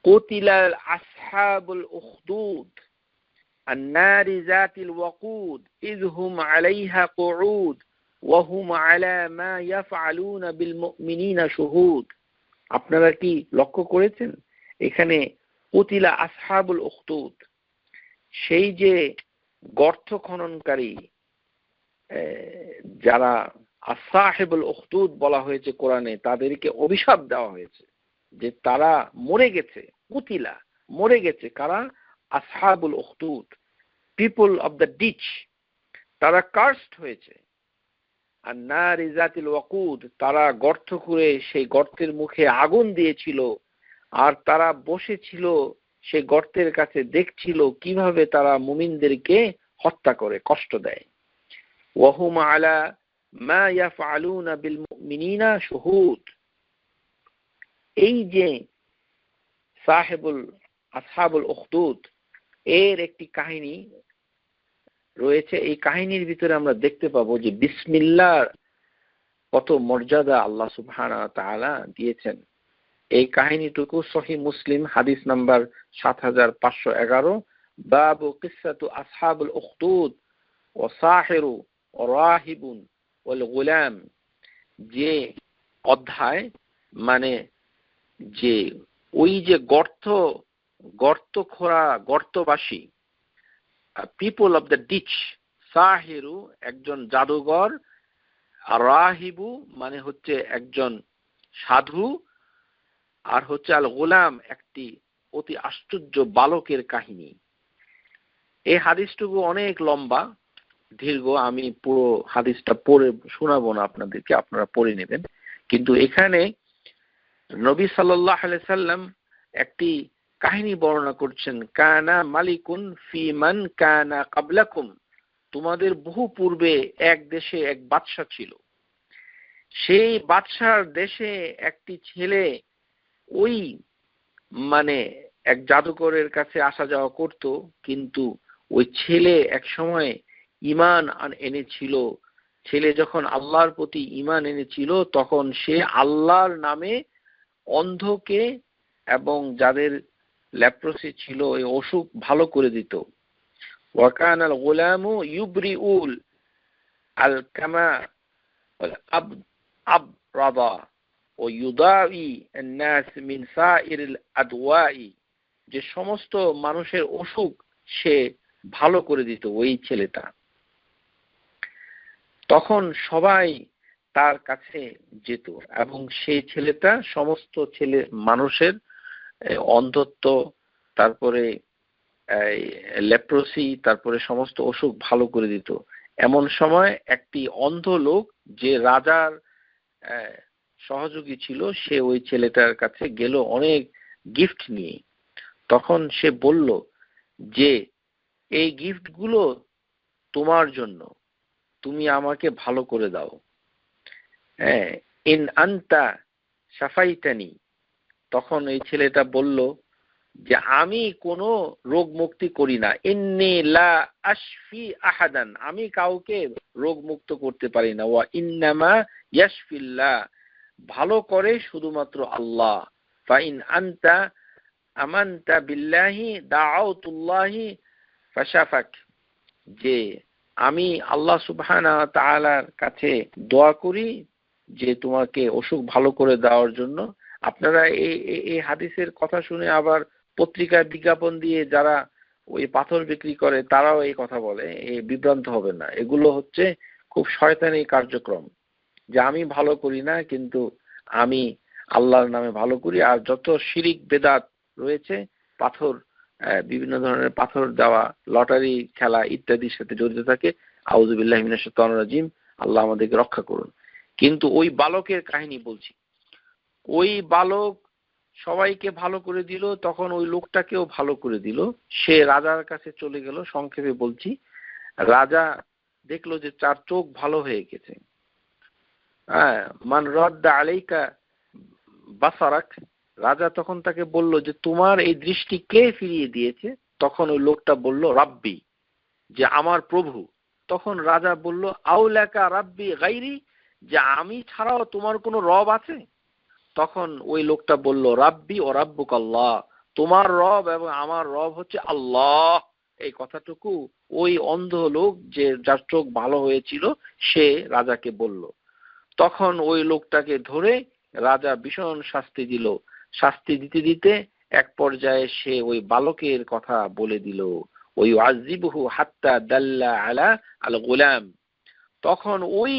কুতিলাল আসহাবুল উখদুদ النار ذات الوقود إذ هم عليها قعود وهم على ما يفعلون بالمؤمنين شهود। আপনারা কি লক্ষ্য করেছেন এখানে কুতিলা আসহাবুল উখদুদ, সেই যে গর্ত খননকারী, যারা আসহাবুল উখদুদ বলা হয়েছে কোরআনে, তাদেরকে অভিশাপ দেওয়া হয়েছে যে তারা মরে গেছে। কুতিলা, মরে গেছে কারা? আসহাবুল উখদুদ, পিপল অফ দ্য ডিচ, তারা কার্সড হয়েছে। আর নারি যাতিল ওয়াকুদ, তারা গর্ত করে সেই গর্তের মুখে আগুন দিয়েছিল, আর তারা বসেছিল সেই গর্তের কাছে, দেখছিল কিভাবে তারা মুমিনদেরকে হত্যা করে, কষ্ট দেয়। ওয়াহুম আলা মা ইয়াফআলুনা বিল মুমিনিনা শুহুদ। এই যে আসহাবুল উখদুদ, এর একটি কাহিনী রয়েছে। এই কাহিনীর ভিতরে আমরা দেখতে পাবো যে বিসমিল্লাহর কত মর্যাদা আল্লাহ সুবহানাহু ওয়া তাআলা দিয়েছেন। এই কাহিনীটুকু সহিহ মুসলিম হাদিস নাম্বার ৭৫১১, বাবু কিসসাতু আসহাবুল উখদুদ ওয়া সাহিরু ওয়া রাহিবুন ওয়াল গুলাম, যে অধ্যায়, মানে যে ওই যে গর্তবাসী, পিপল অফ দ্য ডিচ, সাহিরু একজন জাদুঘর, আর রাহিবু মানে হচ্ছে একজন সাধু, আর হচ্ছে আল গোলাম একটি অতি আশ্চর্য বালকের কাহিনী। এই হাদিসটুকু অনেক লম্বা দীর্ঘ, আমি পুরো হাদিসটা পড়ে শোনাবো না আপনাদেরকে, আপনারা পড়ে নেবেন। কিন্তু এখানে নবী সাল্লাল্লাহু আলাইহি সাল্লাম একটি কাহিনী বর্ণনা করছেন। কানা মালিকুন ফি মান কানা ক্বাবলাকুম, তোমাদের বহু পূর্বে এক দেশে এক বাদশা ছিল। সেই বাদশার দেশে একটি ছেলে ওই মানে এক জাদুকরের কাছে আসা যাওয়া করত, কিন্তু ওই ছেলে এক সময় ঈমান এনেছিল। ছেলে যখন আল্লাহর প্রতি ঈমান এনেছিল, তখন সে আল্লাহর নামে অন্ধকে এবং যাদের লেপ্রোসি ছিল এই অসুখ ভালো করে দিত। ওয়াকানাল গোলামু ইউবরিউল আল কামা আবরাদা ও ইউদাই আন-নাস মিন সাইরিল আদওয়াই, যে সমস্ত মানুষের অসুখ সে ভালো করে দিত ওই ছেলেটা। তখন সবাই তার কাছে যেত এবং সেই ছেলেটা সমস্ত মানুষের অন্ধত্ব, তারপরে লেপ্রোসি, তারপরে সমস্ত অসুখ ভালো করে দিত। এমন সময় একটি অন্ধ লোক, যে রাজার সহযোগী ছিল, সে ওই ছেলেটার কাছে গেল অনেক গিফট নিয়ে। তখন সে বলল যে এই গিফটগুলো তোমার জন্য, তুমি আমাকে ভালো করে দাও। হ্যাঁ, ইন আনতা শাফাইতানি। তখন এই ছেলেটা বলল যে আমি কোনো রোগ মুক্তি করি না, ইন্নী লা আশফি আহাদান, আমি কাউকে রোগ মুক্ত করতে পারি না। ওয়া ইন্নামা ইয়াশফিল্লাহ, ভালো করে শুধুমাত্র আল্লাহ। ফা ইন আনতা আমানতা বিল্লাহি দাআউতুল্লাহি ফাশাফাক, যে আমি আল্লাহ সুবহানাহু ওয়া তাআলার কাছে দোয়া করি যে তোমাকে অসুখ ভালো করে দেওয়ার জন্য। আপনারা এই হাদিসের কথা শুনে আবার পত্রিকায় বিজ্ঞাপন দিয়ে যারা ওই পাথর বিক্রি করে তারাও এই কথা বলে, এই বিভ্রান্ত হবে না। এগুলো হচ্ছে খুব শয়তানি কার্যক্রম, যে আমি ভালো করি না কিন্তু আমি আল্লাহর নামে ভালো করি। আর যত শিরিক বেদাত রয়েছে, পাথর, বিভিন্ন ধরনের পাথর দেওয়া, লটারি খেলা ইত্যাদির সাথে জড়িত থাকে। আউযুবিল্লাহি মিনাশ শাইতানির রাজিম, আল্লাহ আমাদেরকে রক্ষা করুন। কিন্তু ওই বালকের কাহিনী বলছি, ওই বালক সবাইকে ভালো করে দিল, তখন ওই লোকটাকেও ভালো করে দিল। সে রাজার কাছে চলে গেল, সংক্ষেপে বলছি। রাজা দেখলো যে তার চোখ ভালো হয়ে গেছে। হ্যাঁ, মান রাদ্দা আলাইকা বাসারাক, রাজা তখন তাকে বলল যে তোমার এই দৃষ্টি কে ফিরিয়ে দিয়েছে? তখন ওই লোকটা বলল রাব্বি, যে আমার প্রভু। তখন রাজা বলল আউলাকা রাব্বি গাইরি, যে আমি ছাড়াও তোমার কোনো রব আছে? তখন ওই লোকটা বলল রাব্বি ও রাব্বুক আল্লাহ, তোমার রব এবং আমার রব হচ্ছে আল্লাহ। এই কথাটুকু ওই অন্ধ লোক, যে যার চোখ ভালো হয়েছিল, সে রাজাকে বলল। তখন ওই লোকটাকে ধরে রাজা ভীষণ শাস্তি দিল। শাস্তি দিতে দিতে এক পর্যায়ে সে ওই বালকের কথা বলে দিল, ওই আজিবহু হাত্তা দাল্লা আলা আল গোলাম। তখন ওই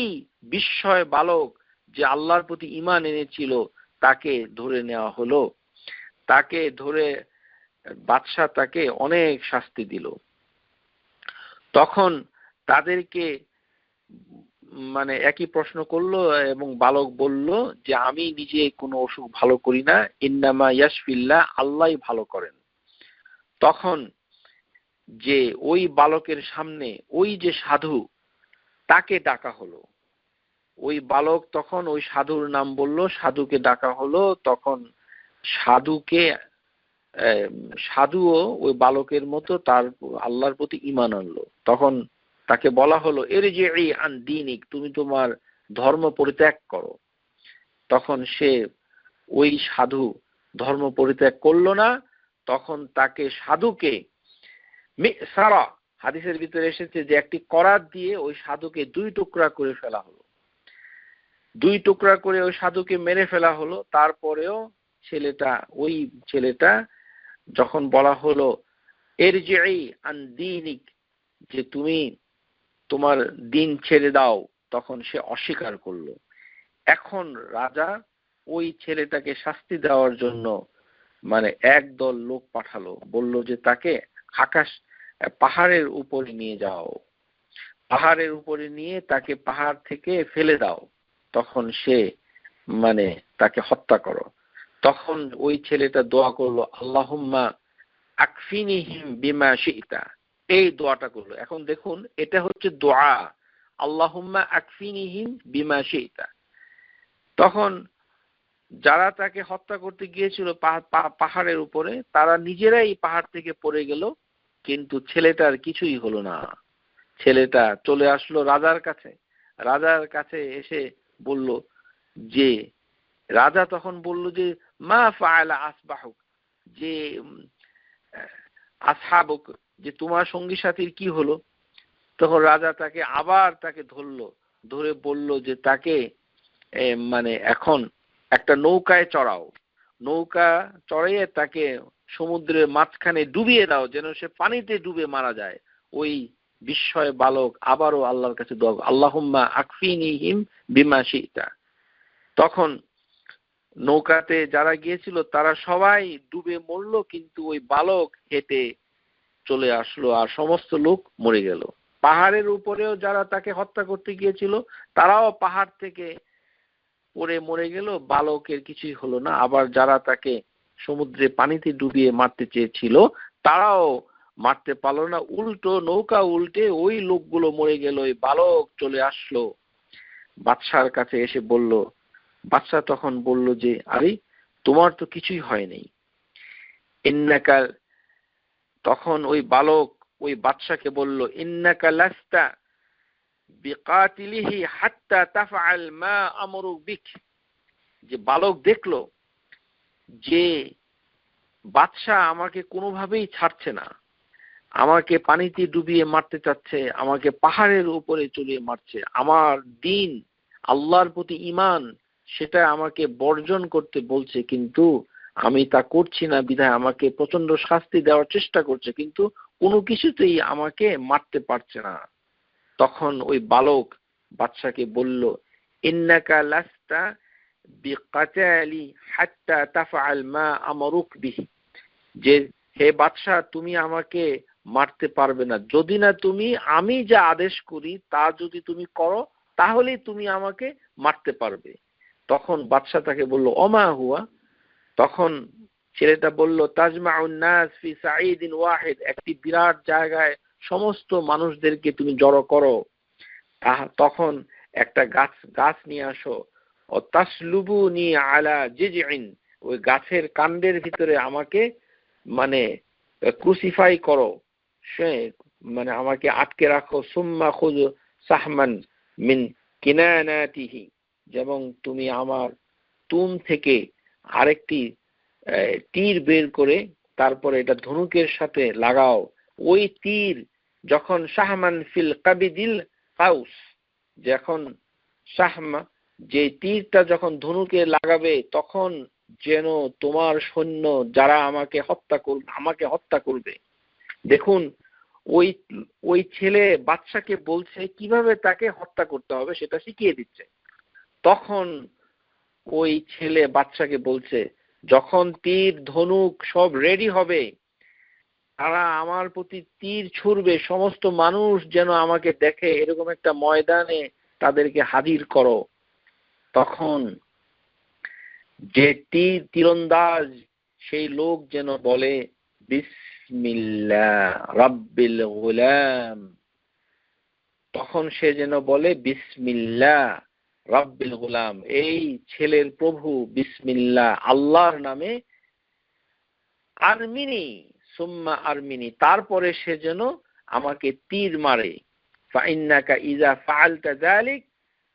বিস্ময় বালক, যে আল্লাহর প্রতি ঈমান এনেছিল, তাকে ধরে নেওয়া হলো। তাকে ধরে বাদশাহ তাকে অনেক শাস্তি দিল। তখন তাদেরকে মানে একই প্রশ্ন করলো, এবং বালক বলল যে আমি নিজে কোনো অসুখ ভালো করি না, ইন্নামা ইয়াশফিল্লাহ, আল্লাহই ভালো করেন। তখন যে ওই বালকের সামনে ওই যে সাধু, তাকে ডাকা হলো। ওই বালক তখন ওই সাধুর নাম বলল, সাধুকে ডাকা হলো। তখন সাধুও ওই বালকের মতো তার আল্লাহর প্রতি ঈমান আনলো। তখন তাকে বলা হলো ইরজিই আন দীনিক, তুমি তোমার ধর্ম পরিত্যাগ করো। তখন সে ওই সাধু ধর্ম পরিত্যাগ করলো না। তখন তাকে সাধুকে মিসারা, হাদিসের ভিতরে এসেছে যে একটি করাত দিয়ে ওই সাধুকে 2 টুকরা করে ফেলা হলো। 2 টুকরা করে ওই সাধুকে মেরে ফেলা হলো। তারপরেও ওই ছেলেটা যখন বলা হলো ইরজিই আন দীনিক, যে তুমি তোমার দিন ছেড়ে দাও, তখন সে অস্বীকার করলো। এখন রাজা ওই ছেলেটাকে শাস্তি দেওয়ার জন্য মানে একদল লোক পাঠালো, বলল যে তাকে পাহাড়ের উপরে নিয়ে যাও, পাহাড়ের উপরে নিয়ে তাকে পাহাড় থেকে ফেলে দাও, তখন সে মানে তাকে হত্যা করো। তখন ওই ছেলেটা দোয়া করলো আল্লাহুম্মা আকফিনিহিম বিমা শি'তা, এই দোয়াটা করলো। এখন দেখুন, এটা হচ্ছে দোয়া, আল্লাহুম্মা আকফিনিহিম বিমা শি'তা। তখন যারা তাকে হত্যা করতে গিয়েছিল পাহাড়ের উপরে, তারা নিজেরাই পাহাড় থেকে পড়ে গেল, কিন্তু ছেলেটার কিছুই হলো না। ছেলেটা চলে আসলো রাজার কাছে। রাজার কাছে এসে বলল যে, রাজা তখন বলল যে মা ফাআলা আসবাহুক, যে আসহাবুক, যে তোমার সঙ্গী সাথীর কি হলো? তখন রাজা তাকে ধরলো, ধরে বলল যে তাকে মানে এখন একটা নৌকায় চড়াও, নৌকা চড়িয়ে তাকে সমুদ্রের মাঝখানে ডুবিয়ে দাও, যেন সে পানিতে ডুবে মারা যায়। ওই বিস্ময় বালক আবারও আল্লাহর কাছে দোয়া, আল্লাহুম্মা আকফিনিহিম বিমা শি'তা। তখন নৌকাতে যারা গিয়েছিল তারা সবাই ডুবে মরলো, কিন্তু ওই বালক হেঁটে চলে আসলো আর সমস্ত লোক মরে গেল। পাহাড়ের উপরেও যারা তাকে হত্যা করতে গিয়েছিল তারাও পাহাড় থেকে পড়ে মরে গেল, বালকের কিছুই হলো না। আবার যারা তাকে সমুদ্রে পানিতে ডুবিয়ে মারতে চেয়েছিল তারাও মারতে পারলো না, উল্টো নৌকা উল্টে ওই লোকগুলো মরে গেল। ওই বালক চলে আসলো বাদশার কাছে, এসে বলল, বাদশা তখন বলল যে আরে তোমার তো কিছুই হয়নি। ইন্নাকা, তখন ওই বালক ওই বাদশাকে বলল ইন্নাকা লাস্তা বিকাতিলিহি হাত্তা তাফআল মা আমরু বিক। যে বালক দেখলো যে বাদশা আমাকে কোনোভাবেই ছাড়ছে না, আমাকে পানিতে ডুবিয়ে মারতে চাচ্ছে, আমাকে পাহাড়ের উপরে চড়িয়ে মারছে। আমার দিন, আল্লাহর প্রতি ঈমান, সেটা আমাকে বর্জন করতে বলছে, কিন্তু আমি তা করছি না বিধায় আমাকে প্রচন্ড শাস্তি দেওয়ার চেষ্টা করছে, কিন্তু কোনো কিছুতেই আমাকে মারতে পারছে না। তখন ওই বালক বাদশাকে বলল, ইন্নাকা লাস্তা বিকাতালি হাত্তা তাফআল মা আমরুক বিহি, যে হে বাদশা, তুমি আমাকে মারতে পারবে না যদি না তুমি আমি যা আদেশ করি তা যদি তুমি করো, তাহলেই তুমি আমাকে মারতে পারবে। তখন বাদশা তাকে বলল, ওমা হুয়া। তখন ছেলেটা বলল, তাজমাউন নাস ফি সাঈদিন ওয়াহিদ, একটি বিরাট জায়গায় সমস্ত মানুষদেরকে তুমি জড়ো করো। তখন একটা গাছ নিয়ে আসো, ও তাসলুবুনি আলা জিজইন, ওই গাছের কাণ্ডের ভিতরে আমাকে মানে ক্রুসিফাই করো, সে মানে আমাকে আটকে রাখো। সুম্মা খুযু সাহমান মিন কিনানাতিহি, যেমন তুমি আমার তুম থেকে আরেকটি তীর বের করে তারপরে এটা ধনুকের সাথে লাগাও। ওই তীর যখন শাহমান ফিল কাবিদিল কাউস, যখন শাহমা যে তীরটা যখন ধনুকে লাগাবে তখন যেন তোমার সৈন্য যারা আমাকে হত্যা করবে। দেখুন ওই ওই ছেলে বাদশাকে বলছে কিভাবে তাকে হত্যা করতে হবে সেটা শিখিয়ে দিচ্ছে। তখন ওই ছেলে বাদশাকে বলছে, যখন তীর ধনুক সব রেডি হবে, তারা আমার প্রতি তীর ছুড়বে, সমস্ত মানুষ যেন আমাকে দেখে, এরকম একটা ময়দানে তাদেরকে হাজির করো। তখন যে তীরন্দাজ সেই লোক যেন বলে, বিসমিল্লাহ রাব্বিল গুলাম, তখন সে যেন বলে বিসমিল্লাহ রাব্বিল গুলাম, এই ছেলের প্রভু বিসমিল্লাহ, আল্লাহর নামে, আরমিনি সুম্মা আরমিনি, তারপরে সে যেন আমাকে তীর মারে। ফাইন্নাকা ইজা ফাআলতা যালিক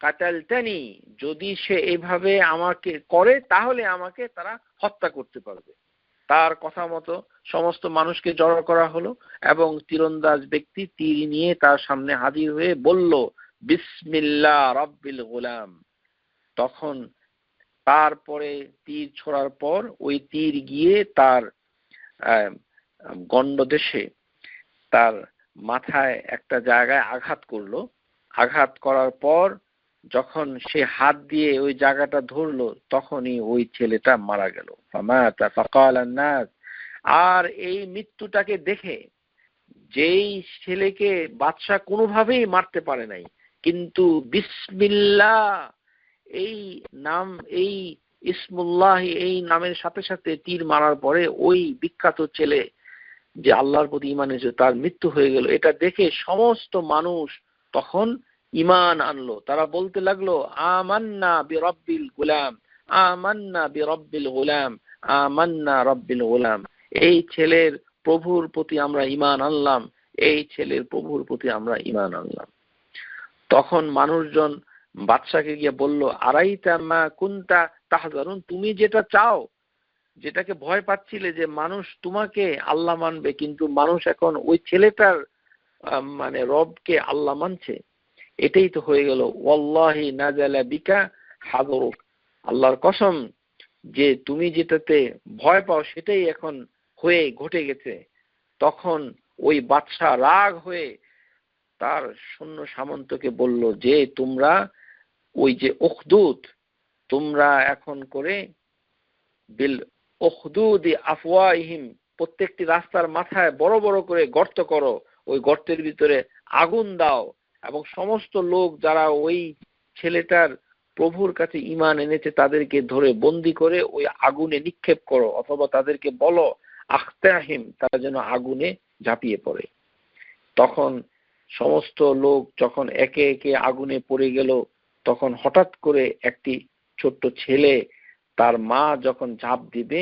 কাতালতানি, যদি সে এভাবে আমাকে করে তাহলে আমাকে তারা হত্যা করতে পারবে। তার কথা মতো সমস্ত মানুষকে জড়ো করা হলো এবং তীরন্দাজ ব্যক্তি তীর নিয়ে তার সামনে হাজির হয়ে বলল, বিসমিল্লাহ রাব্বিল গুলাম। তখন তারপরে তীর ছোড়ার পর ওই তীর গিয়ে তার গণ্ডদেশে তার মাথায় একটা জায়গায় আঘাত করলো। আঘাত করার পর যখন সে হাত দিয়ে ওই জায়গাটা ধরলো তখনই ওই ছেলেটা মারা গেল। আর এই মৃত্যুটাকে দেখে যেই ছেলেকে বাদশা কোনোভাবেই মারতে পারে নাই, কিন্তু বিসমিল্লাহ এই নাম, এই ইসমুল্লাহ এই নামের সাথে সাথে তীর মারার পরে ওই বিখ্যাত ছেলে যে আল্লাহর প্রতি ঈমান এনেছে তার মৃত্যু হয়ে গেল। এটা দেখে সমস্ত মানুষ তখন ঈমান আনলো। তারা বলতে লাগলো, আমান্না বিরাব্বিল গুলাম, আমান্না বিরাব্বিল গুলাম, আমান্না রাব্বিল গুলাম, এই ছেলের প্রভুর প্রতি আমরা ঈমান আনলাম, এই ছেলের প্রভুর প্রতি আমরা ঈমান আনলাম। তখন মানুষজন বাদশাকে গিয়ে বলল, আরাইতা মা কুনতা তাহজারুন, তুমি যেটা চাও, যেটাকে ভয় পাচ্ছিলে যে মানুষ তোমাকে আল্লাহ মানবে, কিন্তু মানুষ এখন ওই ছেলেটার মানে রবকে আল্লাহ মানছে, এটাই তো হয়ে গেল। ওয়াল্লাহি নাজালা বিকা হাযরুক, আল্লাহর কসম যে তুমি যেটাতে ভয় পাও সেটাই এখন হয়ে ঘটে গেছে। তখন ওই বাদশা রাগ হয়ে তার সৈন্য সামন্তকে বলল যে তোমরা ওই যে উখদুদ, তোমরা এখন করে বিল উখদুদি আফওয়াহিম, প্রত্যেকটি রাস্তার মাথায় বড় বড় করে গর্ত করো, ওই গর্তের ভিতরে আগুন দাও এবং সমস্ত লোক যারা ওই ছেলেটার প্রভুর কাছে ঈমান এনেছে তাদেরকে ধরে বন্দি করে ওই আগুনে নিক্ষেপ করো, অথবা তাদেরকে বলো আখতাহিম, তারা যেন আগুনে ঝাঁপিয়ে পড়ে। তখন সমস্ত লোক যখন একে একে আগুনে পড়ে গেল, তখন হঠাৎ করে একটি ছোট্ট ছেলে তার মা যখন ঝাঁপ দিবে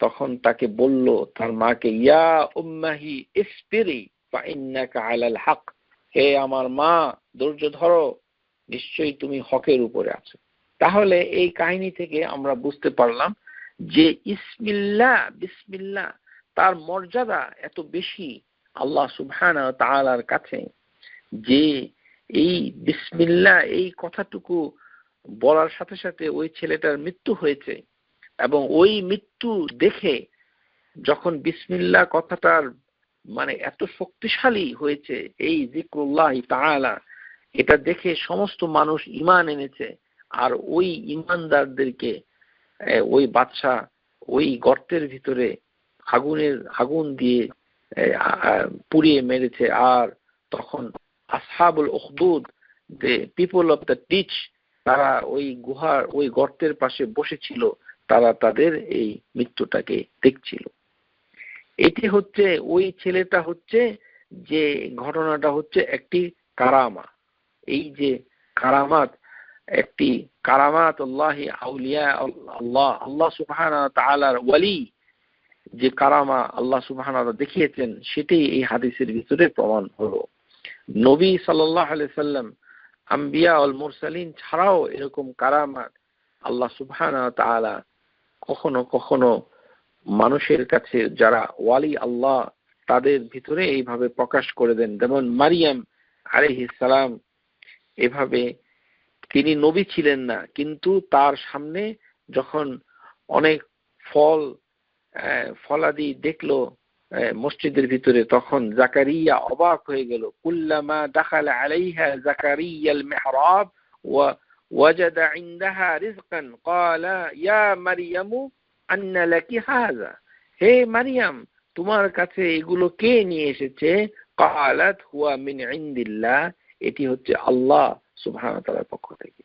তখন তাকে বলল, তার মাকে, ইয়া উম্মাহি ইসবিরি ফাইন্নাকা আলাল হক, হে আমার মা ধৈর্য ধরো, নিশ্চয়ই তুমি হকের উপরে আছো। তাহলে এই কাহিনী থেকে আমরা বুঝতে পারলাম যে বিসমিল্লাহ তার মর্যাদা এত বেশি আল্লাহ সুবহানাহু ওয়া তাআলার কাছে, যে এই বিসমিল্লাহ এই কথাটুকু বলার সাথে সাথে ওই ছেলেটার মৃত্যু হয়েছে। এবং ওই মৃত্যু দেখে যখন বিসমিল্লাহ কথাটার মানে এত শক্তিশালী হয়েছে, এই যিকরুল্লাহ তাআলা, এটা দেখে সমস্ত মানুষ ঈমান এনেছে। আর ওই ঈমানদারদেরকে ওই বাদশা ওই গর্তের ভিতরে আগুন দিয়ে পুড়িয়ে মেরেছে। আর তখন আসহাবুল উখদুদ, the people of the ditch, তারা ওই গুহার ওই গর্তের পাশে বসেছিল, তারা তাদের এই মৃত্যুটাকে দেখছিল। এটি হচ্ছে ওই ছেলেটা হচ্ছে যে ঘটনাটা হচ্ছে একটি কারামা। এই যে কারামাত, একটি কারামাত আল্লাহি আউলিয়া আল্লাহ, আল্লাহ সুবহানাহু ওয়া তাআলার ওয়ালি যে কারামা আল্লাহ সুবহানাহু ওয়া তাআলা দেখিয়েছেন, সেটাই এই হাদিসের ভিতরে প্রমাণ হলো। নবী সাল্লাল্লাহু আলাইহি সাল্লাম, আম্বিয়া ওয়াল মুরসালিন ছাড়াও এরকম কারামাত আল্লাহ সুবহানাহু ওয়া তাআলা কখনো কখনো মানুষের কাছে যারা ওয়ালি আল্লাহ তাদের ভিতরে এইভাবে প্রকাশ করে দেন। যেমন মারিয়াম আলাইহিস সালাম, এভাবে তিনি নবী ছিলেন না, কিন্তু তার সামনে যখন অনেক ফলাদি দেখলো মসজিদের ভিতরে, তখন জাকারিয়া অবাক হয়ে গেল। কুল্লামা দাখালা আলাইহা জাকারিয়াল মিহরাব ওয়া ওয়াজাদা ইনদাহা রিজকান ক্বালা ইয়া মারইয়ামু আন্না লাকি হাযা, হে মারিয়াম, তোমার কাছে এগুলো কে নিয়ে এসেছে? ক্বালাত হুয়া মিন ইনদিল্লাহ, এটি হচ্ছে আল্লাহ সুবহানাহু ওয়া তাআলার পক্ষ থেকে।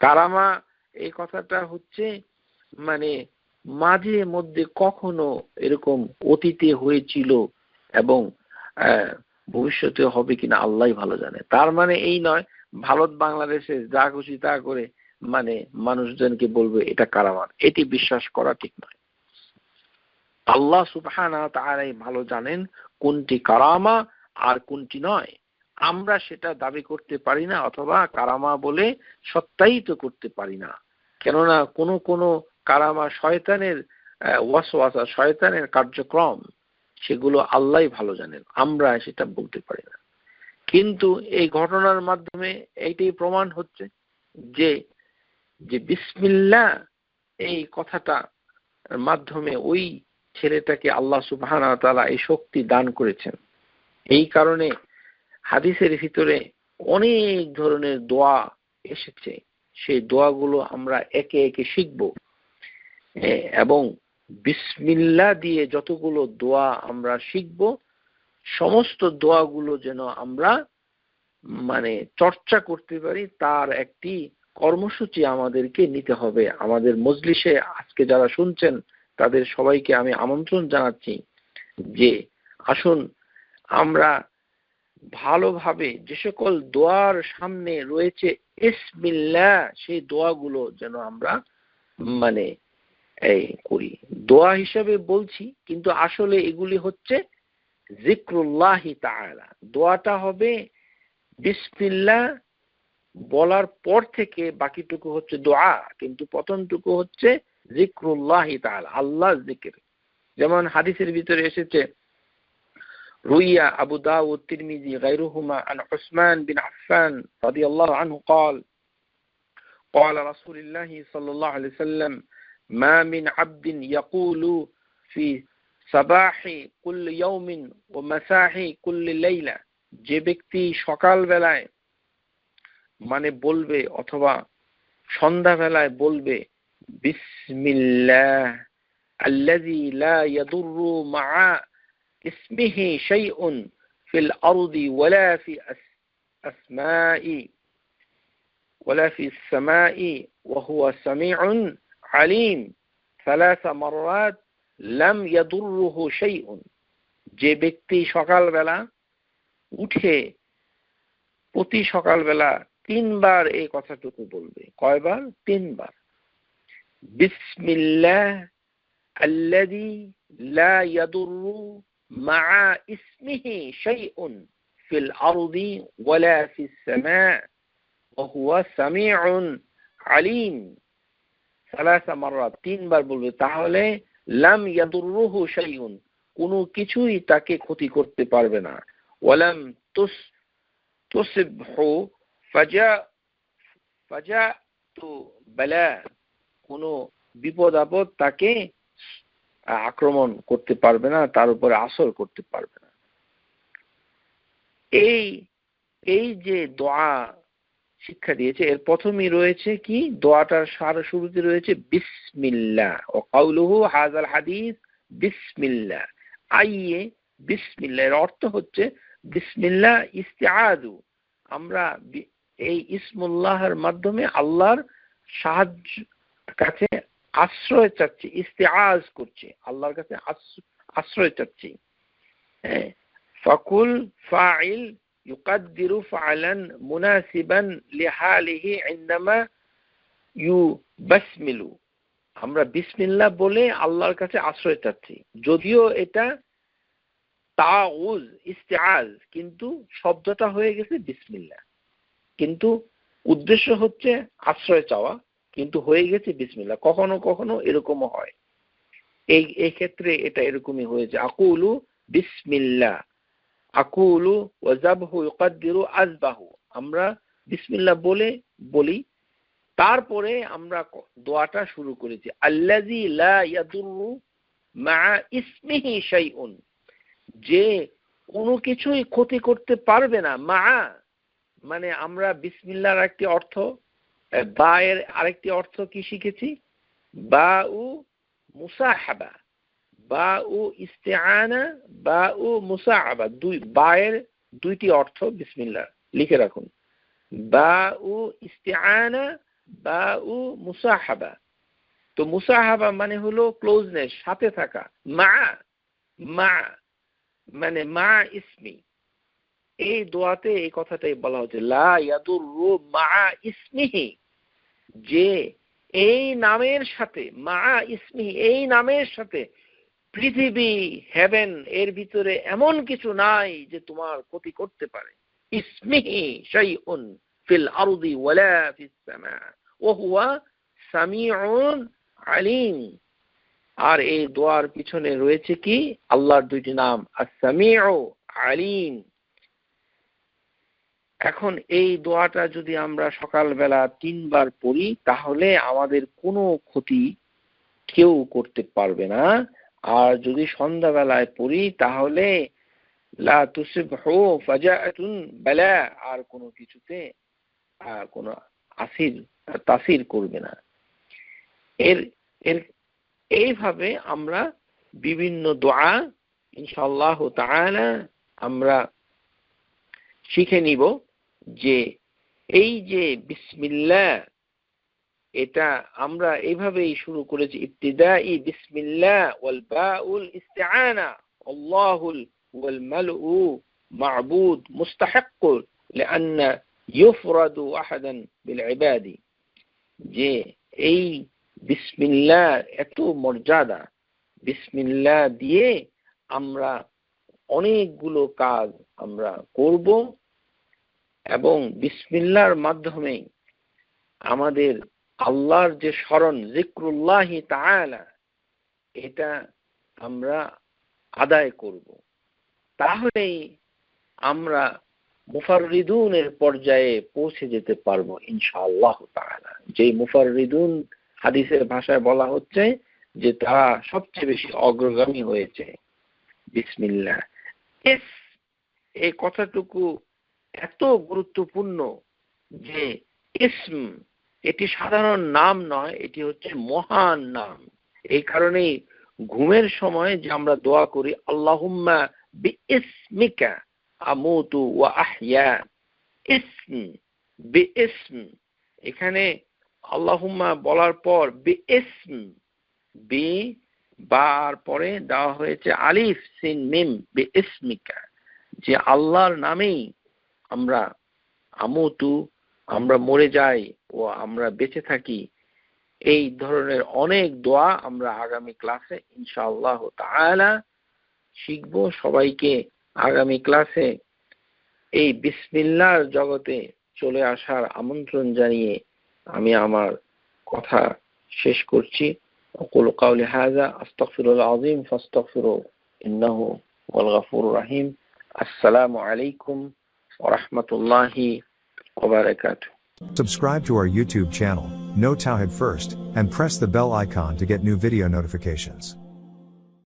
কারামা এই কথাটা হচ্ছে মানে মাঝে মধ্যে কখনো এরকম অতীতে হয়েছিল এবং ভবিষ্যতে হবে কিনা আল্লাহই ভালো জানে। তার মানে এই নয় ভারত বাংলাদেশে যা খুশি তা করে মানে মানুষজনকে বলবে এটা কারামাত, এটি বিশ্বাস করা ঠিক নয়। আল্লাহ সুবহানাহু ওয়া তাআলা ভালো জানেন কোনটি কারামা আর কোনটি নয়। আমরা সেটা দাবি করতে পারি না, অথবা কারামা বলে সত্যায়িত করতে পারি না। কেননা কোন কারামা শয়তানের ওয়াসওয়াসা, শয়তানের কার্যক্রম, সেগুলো আল্লাহই ভালো জানেন, আমরা সেটা বলতে পারি না। কিন্তু এই ঘটনার মাধ্যমে এইটাই প্রমাণ হচ্ছে যে বিসমিল্লাহ এই কথাটা মাধ্যমে ওই ছেলেটাকে আল্লাহ সুবহানাহু ওয়া তাআলা এই শক্তি দান করেছেন। এই কারণে হাদিসের ভিতরে অনেক ধরনের দোয়া এসেছে, সেই দোয়াগুলো আমরা একে একে শিখব। এবং বিসমিল্লাহ দিয়ে যতগুলো দোয়া আমরা শিখব, সমস্ত দোয়াগুলো যেন আমরা মানে চর্চা করতে পারি, তার একটি কর্মসূচি আমাদেরকে নিতে হবে। আমাদের মজলিসে আজকে যারা শুনছেন তাদের সবাইকে আমি আমন্ত্রণ জানাচ্ছি যে আসুন আমরা ভালোভাবে যে সকল দোয়ার সামনে রয়েছে ইসমিল্লাহ, সেই দোয়াগুলো যেন আমরা মানে এই করি। দোয়া হিসেবে বলছি, কিন্তু আসলে এগুলি হচ্ছে যিকরুল্লাহি তাআলা। দোয়াটা হবে বিসমিল্লাহ বলার পর থেকে বাকিটুকু হচ্ছে দোয়া, কিন্তু প্রথমটুকু হচ্ছে যিকরুল্লাহি তাআলা, আল্লাহর জিকির। যেমন হাদিসের ভিতরে এসেছে, রুইয়া আবু দাউদ, তিরমিজি, গায়রুহুমা আন উসমান বিন আফফান রাদিয়াল্লাহু আনহু قال قال رسول الله صلى الله عليه وسلم ما من عبد يقول في صباح كل يوم ومساء كل ليلة, যে ব্যক্তি সকাল বেলায় মানে বলবে অথবা সন্ধ্যা বেলায় বলবে বিসমিল্লাহ আল্লাযী লা ইয়াদুররু মা'a ইসমিহি শাইউন ফিল আরদি ওয়ালা ফি আসমাই ওয়ালা ফি السماء وهو سميع عليم ثلاث مرات لم يضره شيء, যে ব্যক্তি সকালবেলা উঠে প্রতি সকালবেলা 3 বার এই কথাটুকু বলবে। কয়বার? 3 বার। বিসমিল্লাহ আল্লাযী লা ইয়াদুররু মা'a ইসমিহি শাইউন ফিল আরদি ওয়ালা ফিস সামা ওয়া হুয়া সামিউন আলিম। 3 মাররাত, 3 বার বলবে, তাহলে লাম ইয়াদুররুহু শাইউন, কোনো কিছুই তাকে ক্ষতি করতে পারবে না। ওয়ালাম তুসিবহু ফাজাতু বালা, কোনো বিপদ আপদ তাকে আক্রমণ করতে পারবে না, তার উপরে আসর করতে পারবে না। এই যে দোয়া শিক্ষা দিয়েছে, এর প্রথমেই রয়েছে কি, দোয়াটার শুরুতে রয়েছে বিসমিল্লাহ, ও কাউলুহু হাযাল হাদিস বিসমিল্লাহ, আইয়ে বিসমিল্লাহ। এর অর্থ হচ্ছে বিসমিল্লাহ ইস্তিআযু, আমরা এই ইসমুল্লাহর মাধ্যমে আল্লাহর সাহায্য কাছে আশ্রয় চাচ্ছি, ইস্তিআজ করছি, আল্লাহর কাছে আশ্রয় চাচ্ছি। ফাকুল ফাইল ইউকাদ্দিরু ফা'লান মুনাসিবান লিহালিহি ইনদামা ইউবাসমিলু, আমরা বিসমিল্লাহ বলে আল্লাহর কাছে আশ্রয় চাচ্ছি। যদিও এটা তাউজ ইস্তিআজ, কিন্তু শব্দটা হয়ে গেছে বিসমিল্লাহ, কিন্তু উদ্দেশ্য হচ্ছে আশ্রয় চাওয়া, কিন্তু হয়ে গেছে বিসমিল্লাহ। কখনো কখনো এরকমও হয়, এই ক্ষেত্রে এটা এরকমই হয়েছে। আকুলু বিসমিল্লাহ, আকুলু ওয়াজাবহু ইউকাদ্দিরু আযবাহু, আমরা বিসমিল্লাহ বলি, তারপরে আমরা দোয়াটা শুরু করেছি। আল্লাযী লা ইয়াদুররু মা ইসমিহি শাইউন, যে কোনো কিছুই ক্ষতি করতে পারবে না। মা মানে আমরা বিসমিল্লাহর একটি অর্থ, বা এর আরেকটি অর্থ কি শিখেছি, বা উ মুসাহাবা, বা উ ইস্তিআনা, বা উ মুসাহাবা, বায়ের দুইটি অর্থ বিসমিল্লাহ, লিখে রাখুন, বা উ ইস্তিআনা, বা উ মুসাহাবা। তো মুসাহাবা মানে হলো ক্লোজনেস, সাথে থাকা। মা মানে মা ইসমি, এই দোয়াতে এই কথাটাই বলা হচ্ছে, লা ইয়াদুররু মা ইসমিহি, যে এই নামের সাথে, মা ইসমিহি এই নামের সাথে, পৃথিবী হেভেন এর ভিতরে এমন কিছু নাই যে তোমার ক্ষতি করতে পারে। ইসমিহি শাইউন ফিল আরদি ওয়ালা ফিস সামা ওয়া হুয়া সামিউন আলিম। আর এই দোয়ার পিছনে রয়েছে কি, আল্লাহর দুইটি নাম, আস-সামিউ, আলিম। এখন এই দোয়াটা যদি আমরা সকালবেলা 3 বার পড়ি, তাহলে আমাদের কোনো ক্ষতি কেউ করতে পারবে না। আর যদি সন্ধ্যাবেলায় পড়ি, তাহলে লা তুসিবহু ফাজাআতুন বালা, আর কোনো কিছুতে কোনো তাসির করবে না। এর এইভাবে আমরা বিভিন্ন দোয়া ইনশাআল্লাহ তাআলা আমরা শিখে নিব, যে এই যে বিসমিল্লাহ, এটা আমরা এইভাবেই শুরু করেছি, ইবতিদাই বিসমিল্লাহ ওয়াল বাউল ইস্তিআনা, আল্লাহুল ওয়াল মালউ মা'বুদ মুস্তাহিক লিআন্না ইউফরাদু আহাদান বিল ইবাদি, যে এই বিসমিল্লাহ এত মর্যাদা, বিসমিল্লাহ দিয়ে আমরা অনেকগুলো কাজ আমরা করব, এবং বিসমিল্লাহর মাধ্যমে আমাদের আল্লাহর যে স্মরণ, যিকরুল্লাহি তাআলা, এটা আমরা আদায় করব। তাহলেই আমরা মুফাররিদুনের পর্যায়ে পৌঁছে যেতে পারবো ইনশাআল্লাহ তাআলা। যে মুফাররিদুন হাদিসের ভাষায় বলা হচ্ছে যে তারা সবচেয়ে বেশি অগ্রগামী হয়েছে। বিসমিল্লাহ, এই কথাটুকু এত গুরুত্বপূর্ণ যে ইসম এটি সাধারণ নাম নয়, এটি হচ্ছে মহান নাম। এই কারণেই ঘুমের সময় যে আমরা দোয়া করি, আল্লাহুম্মা বিইসমিকা আমুতু ওয়া আহইয়া, ইসম বিইসম, এখানে আল্লাহুম্মা বলার পর বিইসম, বি বার পরে দেওয়া হয়েছে আলিফ সিন মিম, বিইসমিকা, যে আল্লাহর নামেই আমরা আমুতু, আমরা মরে যাই, ও আমরা বেঁচে থাকি। এই ধরনের অনেক দোয়া আমরা আগামী ক্লাসে ইনশাআল্লাহ তাআলা শিখব। সবাইকে আগামী ক্লাসে এই বিসমিল্লাহর জগতে চলে আসার আমন্ত্রণ জানিয়ে আমি আমার কথা শেষ করছি। أقول قولي هذا أستغفر العظيم فاستغفروه إنه هو الغفور الرحيم. السلام عليكم ورحمة الله وبركاته. Subscribe to our YouTube channel, Know Tawhid First, and press the bell icon to get new video notifications.